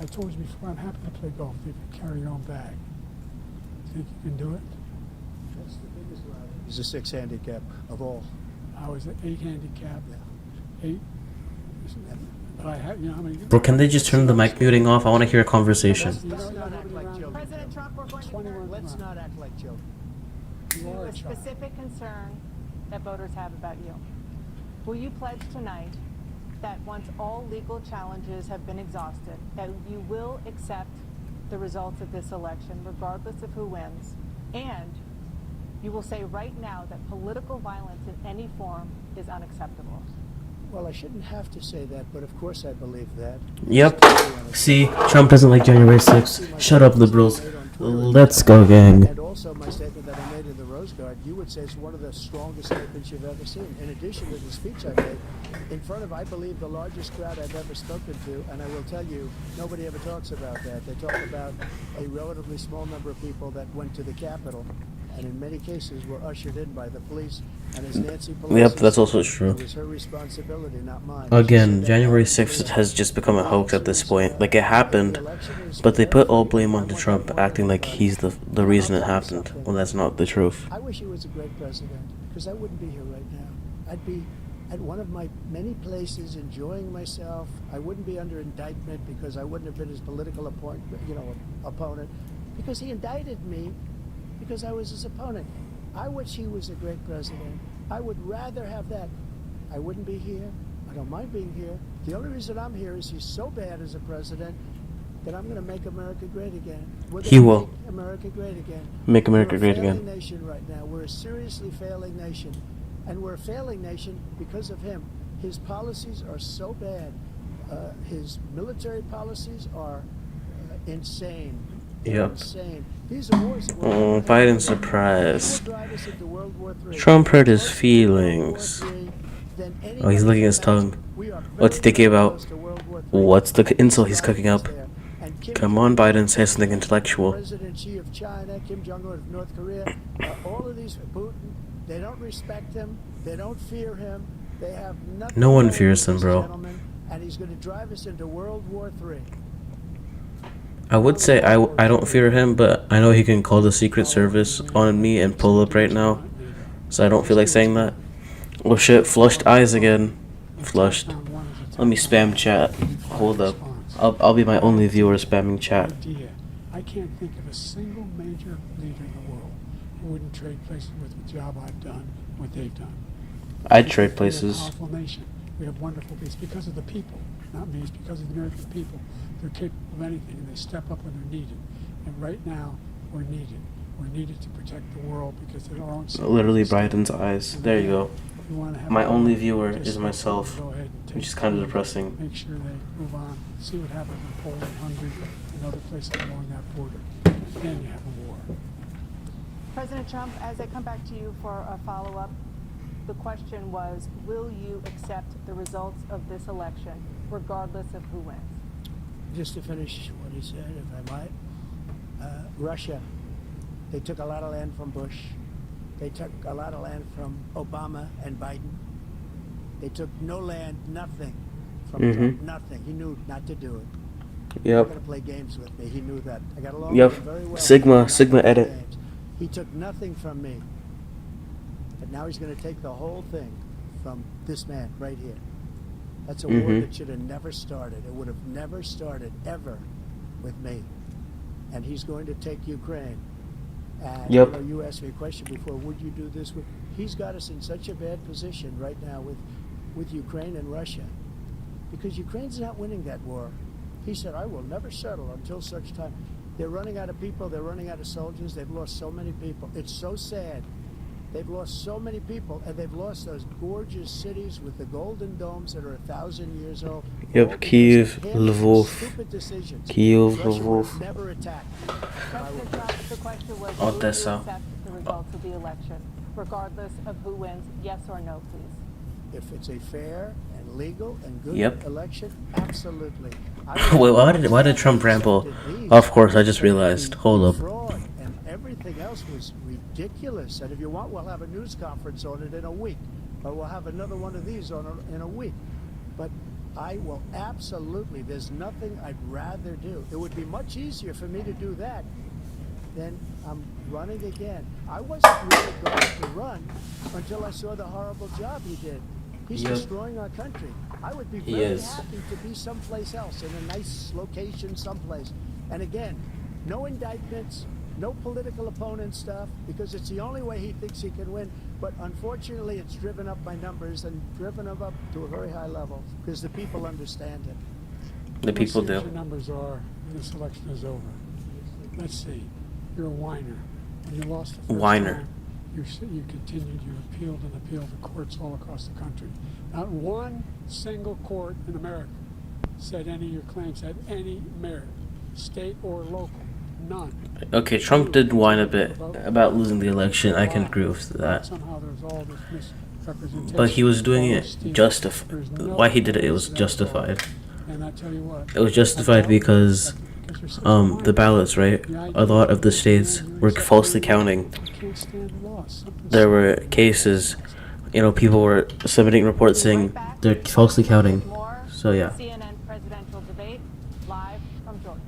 I told you before, I'm happy to play golf if you carry your own bag. Think you can do it? That's the biggest ladder. He's a 6 handicap of all. I was an 8 handicap. 8. But I had, you know how many? Bro, can they just turn the mic muting off? I want to hear a conversation. Let's not act like children. President Trump, we're going to turn Let's not act like children. to a specific concern that voters have about you. Will you pledge tonight that once all legal challenges have been exhausted, that you will accept the results of this election, regardless of who wins, and you will say right now that political violence in any form is unacceptable? Well, I shouldn't have to say that, but of course I believe that. Yep. See, Trump doesn't like January 6th. Shut up, liberals. Let's go, gang. And also my statement that I made in the Rose Garden, you would say it's one of the strongest statements you've ever seen. In addition to the speech I made, in front of, I believe, the largest crowd I've ever spoken to, and I will tell you, nobody ever talks about that. They talk about a relatively small number of people that went to the Capitol, and in many cases were ushered in by the police. And as Nancy Pelosi Yep, that's also true. It was her responsibility, not mine. Again, January 6th has just become a hoax at this point. Like, it happened, but they put all blame onto Trump, acting like he's the reason it happened, when that's not the truth. I wish he was a great president, because I wouldn't be here right now. I'd be at one of my many places enjoying myself. I wouldn't be under indictment because I wouldn't have been his political opponent, because he indicted me because I was his opponent. I wish he was a great president. I would rather have that. I wouldn't be here. I don't mind being here. The only reason I'm here is he's so bad as a president that I'm going to make America great again. He will make America great again. make America great We're a again. failing nation right now. We're a seriously failing nation. And we're a failing nation because of him. His policies are so bad. His military policies are insane. Yep. Insane. These are wars that Oh, Biden's surprised. will drive us into World War III. Trump hurt his World War feelings. III, then Oh, he's licking his anybody can tongue. imagine. We are What's he very, thinking very about? close to World War III. What's the insult he's cooking up? There. And Kim Come on, Jong-un, Biden, say something intellectual. President Xi of China, Kim Jong-un of North Korea, all of these, Putin, they don't respect him. They don't fear him. They have nothing. No one to do fears with him, this bro. gentleman, and he's going to drive us into World War III. I would say I don't fear him, but I know he can call the Secret Service on me and pull up right now, so I don't feel like saying that. Oh shit, flushed eyes again. Flushed. Let me spam chat. Hold up. I'll be my only viewer spamming chat. Idea. I can't think of a single major leader in the world who wouldn't trade places with the job I've done, what they've done. I'd trade We're a places. powerful nation. We have wonderful people. It's because of the people, not me. It's because of the American people. They're capable of anything, and they step up when they're needed. And right now, we're needed. We're needed to protect the world because they're our own. Literally Biden's eyes. There you go. We wanna have My a- only viewer just is myself, go ahead and take which is kind of the- depressing. Make sure they move on. See what happens in Poland, Hungary, and other places along that border. Then you have a war. President Trump, as I come back to you for a follow-up, the question was, will you accept the results of this election, regardless of who wins? Just to finish what he said, if I might, Russia, they took a lot of land from Bush. They took a lot of land from Obama and Biden. They took no land, nothing from Trump, nothing. He knew not to do it. He's Yep. going to play games with me. He knew that. I got along Yep. with him very well. Sigma Not play edit. games. He took nothing from me. But now he's going to take the whole thing from this man right here. That's a war that should have never started. It would have never started ever with me. And he's going to take Ukraine. And Yep. you know, you asked me a question before, would you do this? He's got us in such a bad position right now with Ukraine and Russia. Because Ukraine's not winning that war. He said, I will never settle until such time. They're running out of people. They're running out of soldiers. They've lost so many people. It's so sad. They've lost so many people, and they've lost those gorgeous cities with the golden domes that are 1,000 years old. Yep, All because Kyiv, of him, Lvov. stupid decisions. Kyiv, Russia would Lvov. have never attacked. President Trump, the question was, will you Odessa. accept the results of the election, regardless of who wins? Yes or no, please. If it's a fair and legal and good Yep. election, absolutely. Wait, why did Trump ramble? Of course, I just realized. Hold up. Fraud and everything else was ridiculous. And if you want, we'll have a news conference on it in a week, or we'll have another one of these in a week. But I will absolutely. There's nothing I'd rather do. It would be much easier for me to do that than I'm running again. I wasn't really going to run until I saw the horrible job he did. He's Yep. destroying our country. I would be He very is. happy to be someplace else, in a nice location someplace. And again, no indictments, no political opponent stuff, because it's the only way he thinks he can win. But unfortunately, it's driven up my numbers and driven them up to a very high level, because the people understand it. The Let's people see what do. your numbers are when this election is over. Let's see. You're a whiner. When you lost the first Whiner. time, you continued, you appealed and appealed to courts all across the country. Not one single court in America said any of your claims had any merit, state or local. None. Okay, Trump did whine a bit about losing the election. I can agree with that. Somehow there's all this misrepresentation. But he was doing all it this stealing. justified. There's no Why he did it was evidence that justified. And I tell you what. It was justified because you're such a whiner. the ballots, right? A lot of the states were falsely counting. You can't stand loss. Something's There were cases, people were submitting reports saying they're falsely counting. More So yeah. CNN presidential debate, live from Georgia.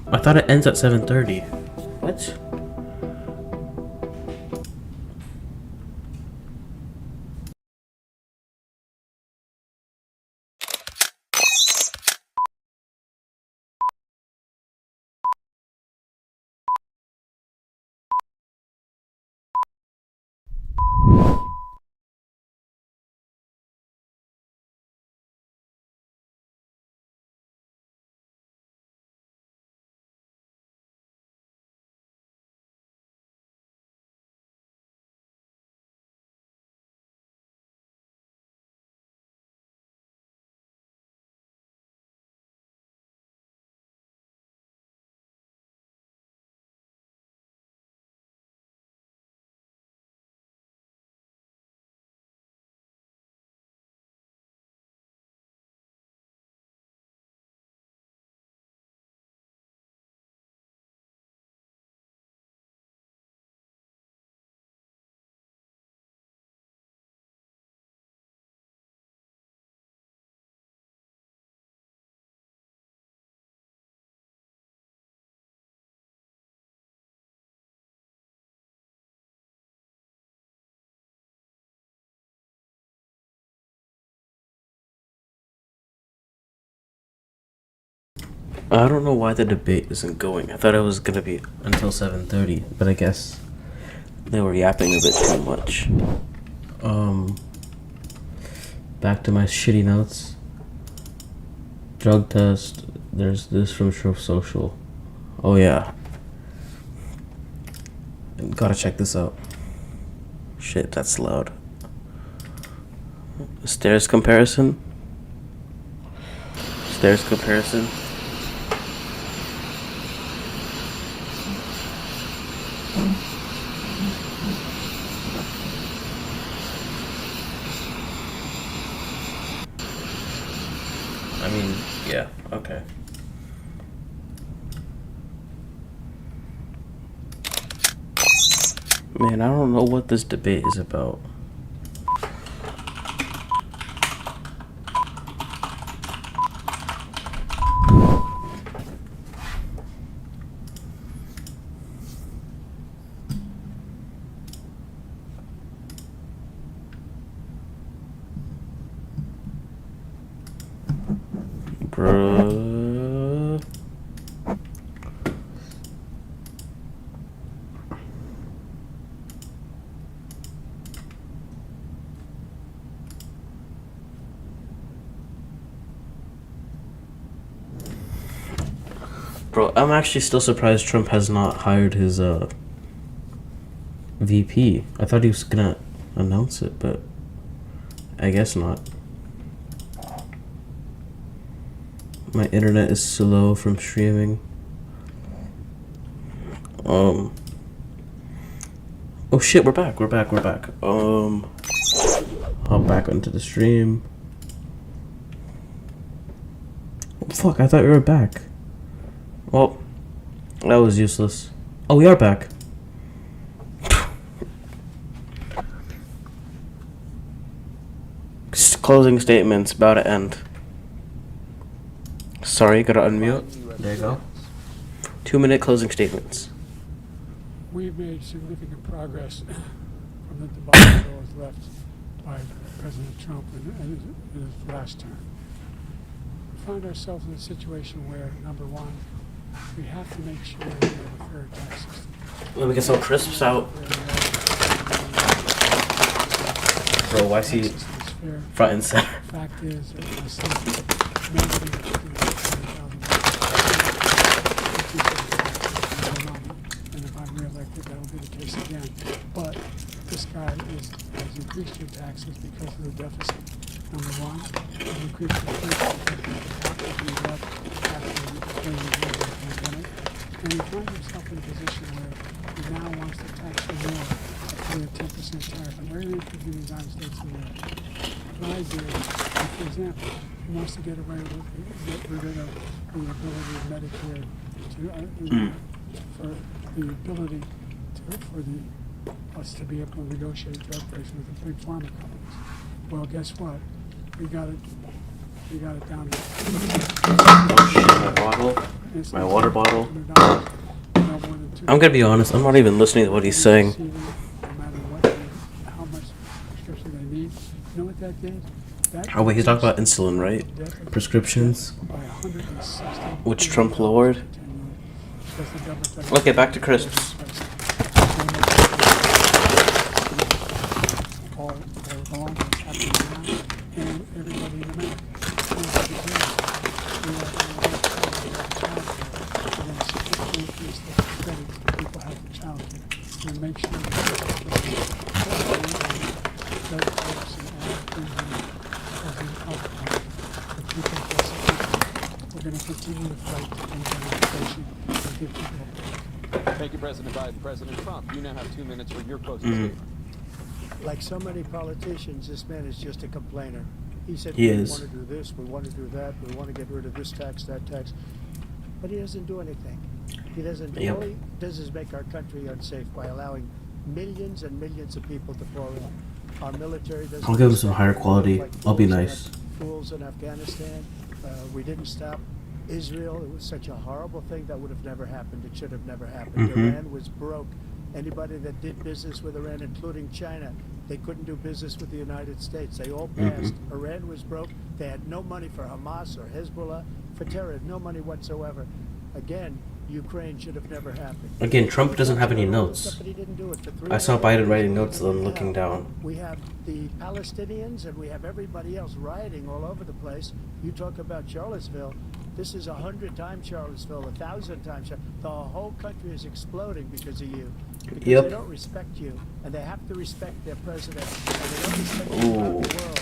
I thought it ends at 7:30. What? I don't know why the debate isn't going. I thought it was gonna be until 7:30, but I guess they were yapping a bit too much. Back to my shitty notes. Drug test. There's this from Truth Social. Oh yeah. Gotta check this out. Shit, that's loud. Stairs comparison. Stairs comparison. I mean, yeah, okay. Man, I don't know what this debate is about. Bruh. Bro, I'm actually still surprised Trump has not hired his VP. I thought he was gonna announce it, but I guess not. My internet is slow from streaming. Oh shit, we're back. Hop back onto the stream. Oh, fuck, I thought we were back. Well, that was useless. Oh, we are back. Closing statements about to end. Sorry, gotta unmute. There you go. 2-minute closing statements. We've made significant progress from the debacle that was left by President Trump in his last term. We find ourselves in a situation where, number one, we have to make sure we have a fair tax system. Let me get some crisps out. Bro, why is he front and center? The fact is, that the state and if I'm reelected, that'll be the case again. But this guy has increased your taxes because of the deficit. Number one, he's increased your taxes because he left after the pandemic. And he finds himself in a position where he now wants to tax you more for a 10% tariff on everything in the United States of America. What I do is, for example, he wants to get rid of the ability of Medicare to, for the ability for us to be able to negotiate drug pricing with the big pharma companies. Well, guess what? We got it down to Oh shit, my bottle. My water bottle. I'm gonna be honest, I'm not even listening to what he's saying. No matter what, how much prescription they need. You know what that did? Oh wait, he's talking about insulin, right? Prescriptions, which Trump lowered. Okay, back to crisps. Make sure we're going to continue to fight inflation and give people. Thank you, President Biden. President Trump, you now have 2 minutes for your closing statement. Like so many politicians, this man is just a complainer. He said, He we is. want to do this, we want to do that, we want to get rid of this tax, that tax. But he doesn't do anything. He doesn't. Yep. All he does is make our country unsafe by allowing millions and millions of people to pour in. Our military doesn't. I'll give him some higher quality. I'll be nice. Fools in Afghanistan. We didn't stop Israel. It was such a horrible thing that would have never happened. It should have never happened. Mhm. Iran was broke Anybody that did business with Iran, including China, they couldn't do business with the United States. They all passed. Iran was broke. They had no money for Hamas or Hezbollah, for terror, no money whatsoever. Again, Ukraine should have never happened. Again, Trump doesn't have any notes. But he didn't do it for 3 I saw years. Biden writing notes and then looking down. We have the Palestinians and we have everybody else rioting all over the place. You talk about Charlottesville. This is 100 times Charlottesville, 1,000 times. The whole country is exploding because of you. Because Yep. they don't respect you, and they have to respect their president, and they don't respect you around the world.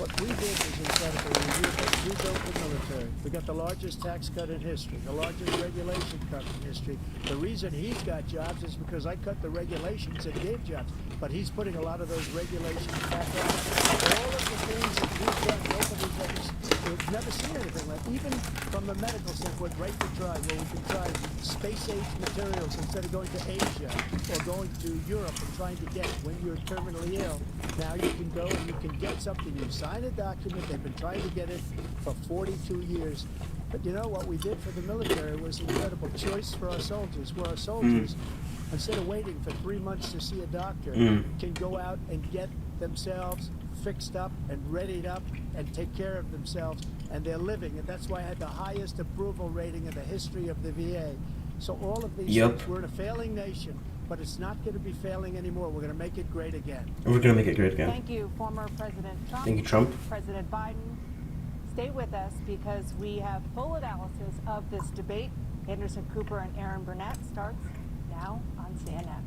What we did was incredible. We rebuilt the military. We got the largest tax cut in history, the largest regulation cut in history. The reason he's got jobs is because I cut the regulations and gave jobs. But he's putting a lot of those regulations back out. All of the things that we've done, we've never seen anything like. Even from the medical standpoint, right to try, where we can try space-age materials instead of going to Asia or going to Europe and trying to get when you're terminally ill. Now you can go and you can get something. You sign a document. They've been trying to get it for 42 years. But you know what we did for the military was incredible choice for our soldiers, where our soldiers, instead of waiting for 3 months to see a doctor, can go out and get themselves fixed up and readied up and take care of themselves, and they're living. And that's why I had the highest approval rating in the history of the VA. So all of these things, we're in a failing nation, but it's not going to be failing anymore. We're going to make it great again. We're going to make it great again. Thank you, former President Trump. Thank you, Trump. President Biden. Stay with us because we have full analysis of this debate. Anderson Cooper and Aaron Burnett starts now on CNN.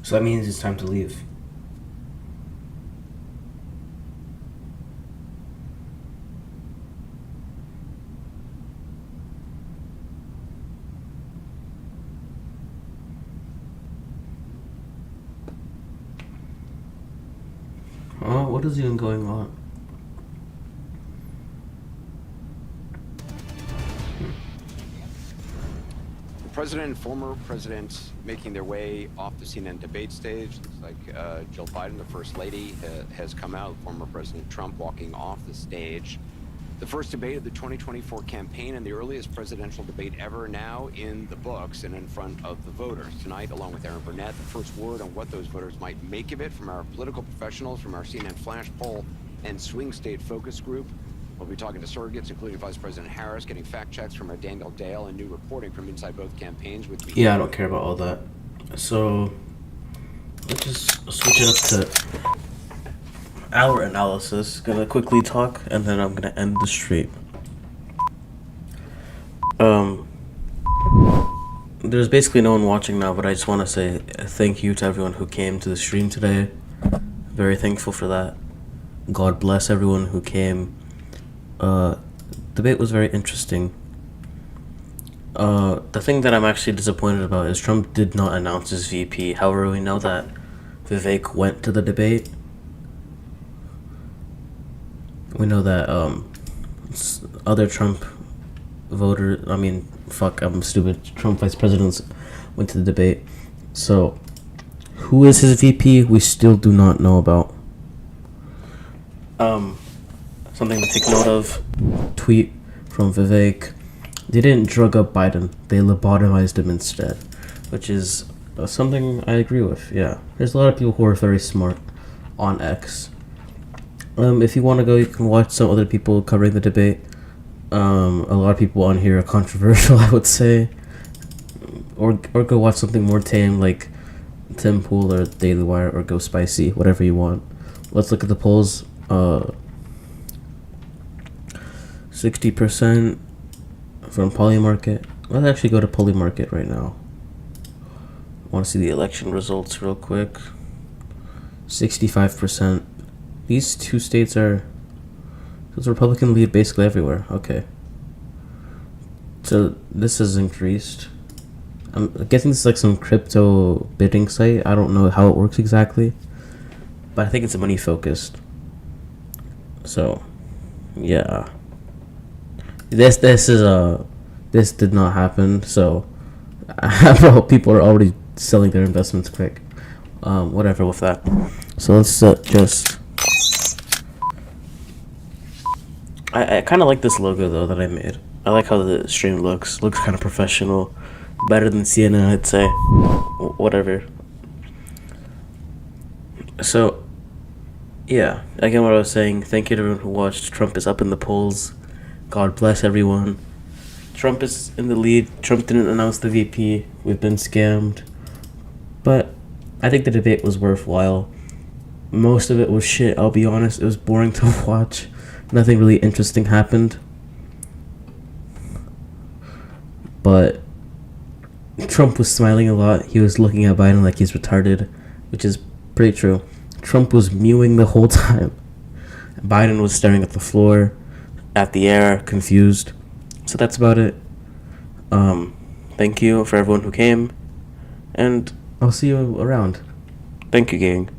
So that means it's time to leave. Oh, what is even going on? The president and former president making their way off the CNN debate stage. Looks like Jill Biden, the first lady, has come out. Former President Trump walking off the stage. The first debate of the 2024 campaign and the earliest presidential debate ever now in the books and in front of the voters. Tonight, along with Aaron Burnett, the first word on what those voters might make of it from our political professionals, from our CNN Flash Poll and Swing State Focus Group. We'll be talking to surrogates, including Vice President Harris, getting fact checks from our Daniel Dale and new reporting from inside both campaigns. Yeah, I don't care about all that. So, let's just switch it up to our analysis. Gonna quickly talk, and then I'm gonna end the stream. There's basically no one watching now, but I just want to say thank you to everyone who came to the stream today. Very thankful for that. God bless everyone who came. Debate was very interesting. The thing that I'm actually disappointed about is Trump did not announce his VP. However, we know that Vivek went to the debate. We know that other Trump voters, I'm stupid, Trump vice presidents went to the debate. So, who is his VP? We still do not know about. Something to take note of, tweet from Vivek. They didn't drug up Biden, they lobotomized him instead, which is something I agree with. Yeah, there's a lot of people who are very smart on X. If you want to go, you can watch some other people covering the debate. A lot of people on here are controversial, I would say. Or go watch something more tame like Tim Pool or Daily Wire, or go spicy, whatever you want. Let's look at the polls. 60% from Polymarket. Let's actually go to Polymarket right now. I want to see the election results real quick. 65%. These two states are... There's a Republican lead basically everywhere. Okay. So this has increased. I'm guessing this is like some crypto bidding site. I don't know how it works exactly, but I think it's money focused. So, yeah. This did not happen. So, people are already selling their investments quick. Whatever with that. So let's just. I kind of like this logo though that I made. I like how the stream looks. Looks kind of professional. Better than CNN, I'd say. Whatever. So, yeah, again, what I was saying, thank you to everyone who watched. Trump is up in the polls. God bless everyone. Trump is in the lead. Trump didn't announce the VP. We've been scammed. But I think the debate was worthwhile. Most of it was shit, I'll be honest. It was boring to watch. Nothing really interesting happened. But Trump was smiling a lot. He was looking at Biden like he's retarded, which is pretty true. Trump was mewing the whole time. Biden was staring at the floor, at the air, confused. So that's about it. Thank you for everyone who came, and I'll see you around. Thank you, gang.